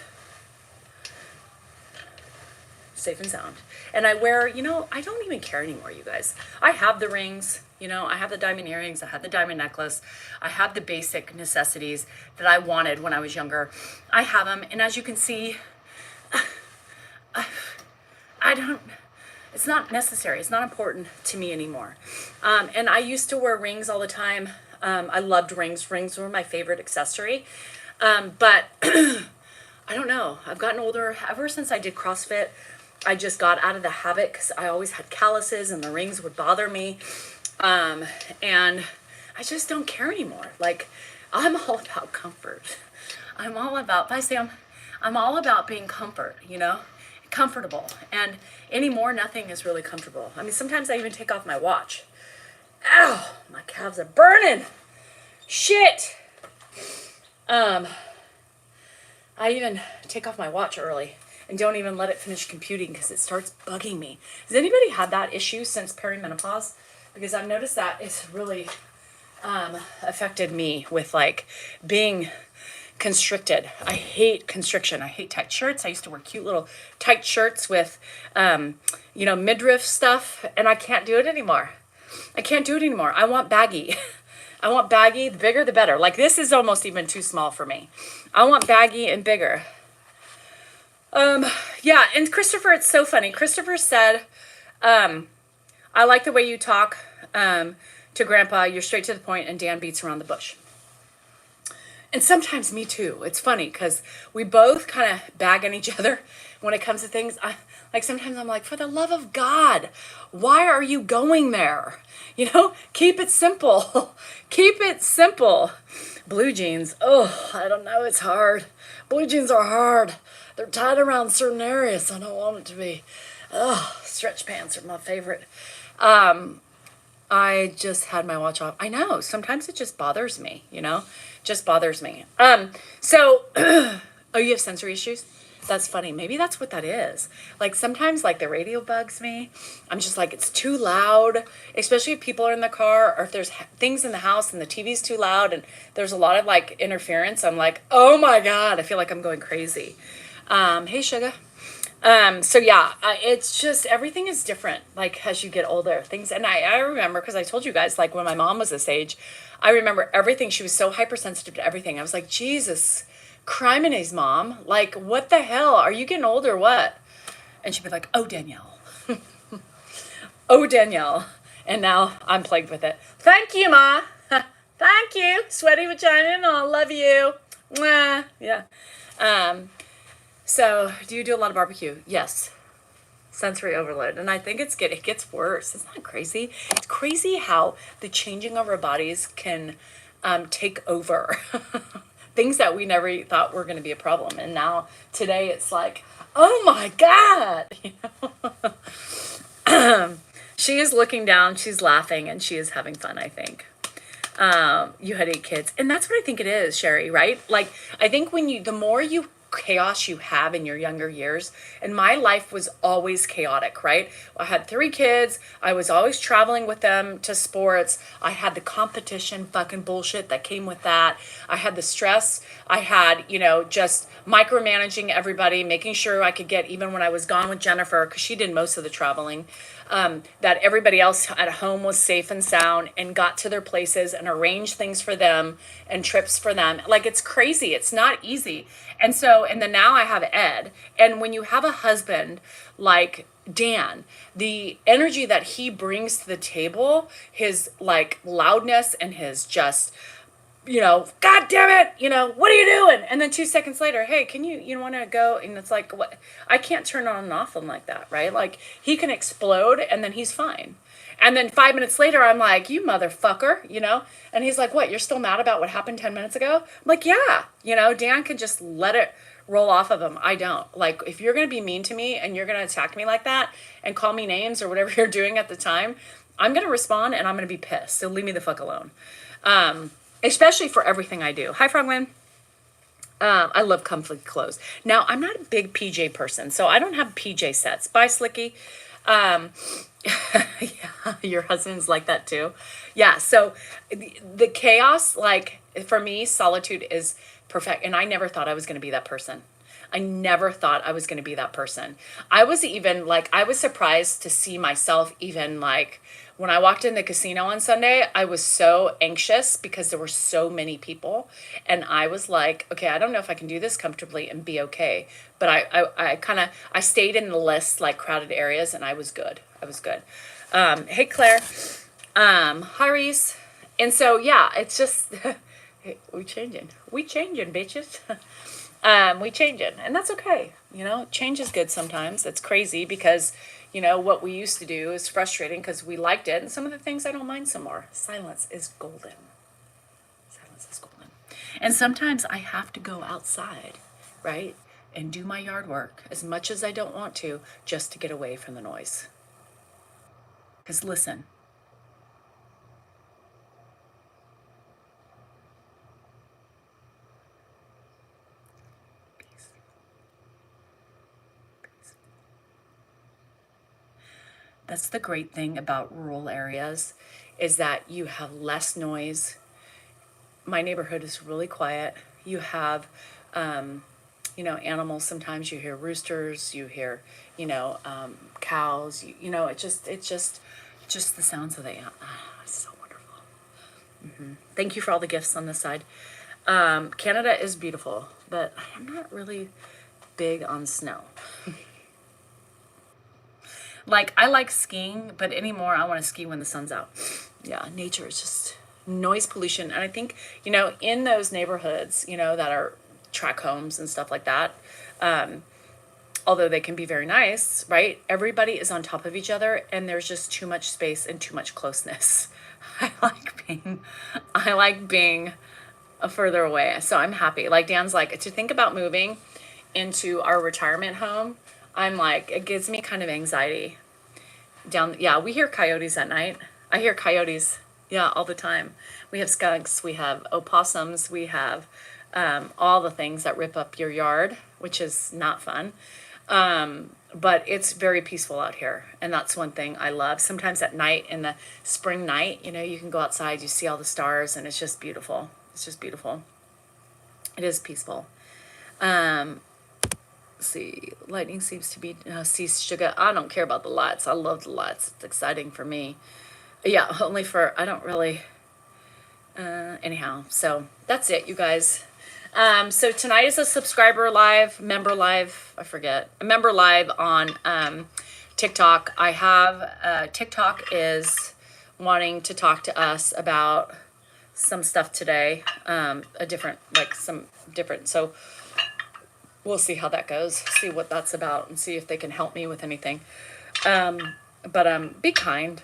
and sound. And I wear, I don't even care anymore, you guys. I have the rings, I have the diamond earrings, I have the diamond necklace, I have the basic necessities that I wanted when I was younger. I have them, and as you can see, it's not necessary, it's not important to me anymore. And I used to wear rings all the time. I loved rings. Rings were my favorite accessory. But I don't know, I've gotten older. Ever since I did CrossFit, I just got out of the habit because I always had calluses and the rings would bother me. And I just don't care anymore. Like, I'm all about comfort. Bye Sam. I'm all about being comfortable. And anymore, nothing is really comfortable. I mean, sometimes I even take off my watch. Ow, my calves are burning. Shit. I even take off my watch early and don't even let it finish computing because it starts bugging me. Has anybody had that issue since perimenopause? Because I've noticed that it's really affected me with being constricted. I hate constriction. I hate tight shirts. I used to wear cute little tight shirts with, midriff stuff, and I can't do it anymore. I want baggy. I want baggy. The bigger, the better. Like, this is almost even too small for me. I want baggy and bigger. Yeah, and Christopher, it's so funny. Christopher said, I like the way you talk to Grandpa. You're straight to the point, and Dan beats around the bush. And sometimes me too. It's funny because we both kind of bag on each other when it comes to things. Sometimes I'm like, for the love of God, why are you going there? Keep it simple. Keep it simple. Blue jeans. Oh, I don't know. It's hard. Blue jeans are hard. They're tied around certain areas. I don't want it to be. Oh, stretch pants are my favorite. I just had my watch off. I know. Sometimes it just bothers me, Just bothers me. So, oh, you have sensory issues? That's funny. Maybe that's what that is. Sometimes the radio bugs me. I'm just it's too loud, especially if people are in the car or if there's things in the house and the TV's too loud and there's a lot of interference. I'm oh my God, I feel like I'm going crazy. Hey, sugar. So yeah, it's just, everything is different, as you get older, things. And I remember, cause I told you guys, when my mom was this age, I remember everything. She was so hypersensitive to everything. I was like, Jesus, criminase, Mom. What the hell? Are you getting old or what? And she'd be like, oh, Danielle. Oh, Danielle. And now I'm plagued with it. Thank you, Ma. Thank you. Sweaty vagina. I love you. Mwah. Yeah. So, do you do a lot of barbecue? Yes. Sensory overload. And I think it gets worse. Isn't that crazy? It's crazy how the changing of our bodies can take over things that we never thought were going to be a problem. And now, today, it's oh my God! She is looking down, she's laughing, and she is having fun, I think. You had 8 kids. And that's what I think it is, Sherry, right? Like, I think the more chaos you have in your younger years, and my life was always chaotic, right? I had 3 kids. I was always traveling with them to sports. I had the competition fucking bullshit that came with that. I had the stress. I had, just micromanaging everybody, making sure I could get, even when I was gone with Jennifer, because she did most of the traveling, that everybody else at home was safe and sound and got to their places and arranged things for them and trips for them. Like, it's crazy. It's not easy. And then now I have Ed. And when you have a husband like Dan, the energy that he brings to the table, his like loudness and his just, God damn it, what are you doing? And then 2 seconds later, hey, can you want to go? And it's like, what? I can't turn on and off him like that, right? Like, he can explode and then he's fine. And then 5 minutes later, I'm like, you motherfucker, And he's like, what, you're still mad about what happened 10 minutes ago? I'm like, yeah, Dan can just let it roll off of him. I don't. Like, if you're going to be mean to me and you're going to attack me like that and call me names or whatever you're doing at the time, I'm going to respond and I'm going to be pissed. So leave me the fuck alone. Especially for everything I do. Hi, Frogman. I love comfy clothes. Now, I'm not a big PJ person, so I don't have PJ sets. Bye, Slicky. Yeah, your husband's like that too. Yeah, so the chaos, like, for me, solitude is perfect. And I never thought I was going to be that person. I never thought I was going to be that person. I was surprised to see myself even like when I walked in the casino on Sunday, I was so anxious because there were so many people. And I was like, okay, I don't know if I can do this comfortably and be okay. But I stayed in the less like crowded areas and I was good. Hey, Claire. Hi, Reese. And so, yeah, it's just, we changing, bitches. We changing, and that's okay. Change is good sometimes. It's crazy because, what we used to do is frustrating because we liked it. And some of the things I don't mind some more. Silence is golden. And sometimes I have to go outside, right? And do my yard work as much as I don't want to, just to get away from the noise. Because listen, that's the great thing about rural areas, is that you have less noise. My neighborhood is really quiet. You have, animals. Sometimes you hear roosters, you hear, cows. It's just the sounds of the animals. It's so wonderful. Thank you for all the gifts on this side. Canada is beautiful, but I'm not really big on snow. Like, I like skiing, but anymore, I want to ski when the sun's out. Yeah, nature is just noise pollution. And I think, in those neighborhoods, that are track homes and stuff like that, although they can be very nice, right? Everybody is on top of each other and there's just too much space and too much closeness. I like being further away. So I'm happy. Like, Dan's like, to think about moving into our retirement home, I'm like, it gives me kind of anxiety. Yeah, we hear coyotes at night. I hear coyotes, yeah, all the time. We have skunks, we have opossums, we have all the things that rip up your yard, which is not fun. But it's very peaceful out here. And that's one thing I love. Sometimes at night, in the spring night, you can go outside, you see all the stars, and it's just beautiful. It is peaceful. See, lightning seems to be ceased. Sugar, I don't care about the lights. I love the lights. It's exciting for me. Yeah, only for, I don't really, anyhow. So that's it, you guys. So tonight is a member live, I forget, a member live on TikTok. I have, TikTok is wanting to talk to us about some stuff today, so we'll see how that goes, see what that's about, and see if they can help me with anything. But be kind.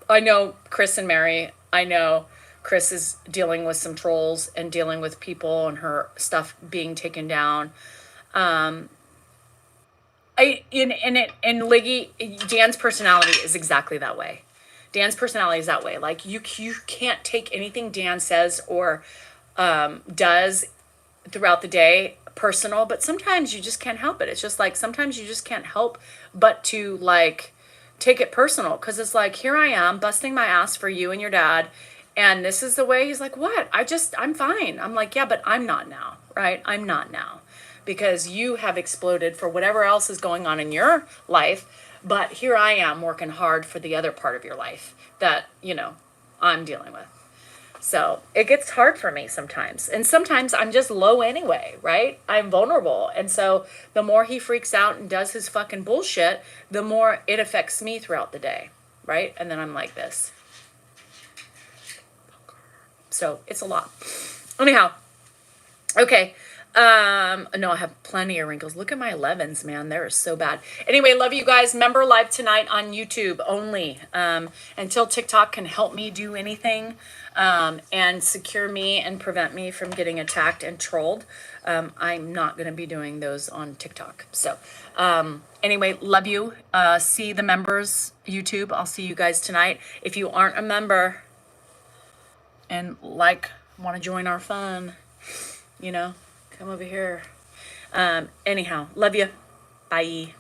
I know Chris and Mary, Chris is dealing with some trolls and dealing with people and her stuff being taken down. And Liggy, Dan's personality is exactly that way. Dan's personality is that way. Like you can't take anything Dan says or does throughout the day personal, but sometimes you just can't help it. It's just like sometimes you just can't help but to like take it personal, because it's like, here I am busting my ass for you and your dad, and this is the way. He's like, what? I'm fine. I'm like, yeah, but I'm not now, right? I'm not now, because you have exploded for whatever else is going on in your life, but here I am working hard for the other part of your life that, I'm dealing with. So it gets hard for me sometimes. And sometimes I'm just low anyway, right? I'm vulnerable. And so the more he freaks out and does his fucking bullshit, the more it affects me throughout the day, right? And then I'm like this. So it's a lot. Anyhow, okay. No, I have plenty of wrinkles. Look at my 11s, man. They're so bad. Anyway, love you guys. Member live tonight on YouTube only. Until TikTok can help me do anything, and secure me and prevent me from getting attacked and trolled, I'm not going to be doing those on TikTok. So, anyway, love you. See the members YouTube. I'll see you guys tonight. If you aren't a member and want to join our fun, come over here. Anyhow, love you. Bye.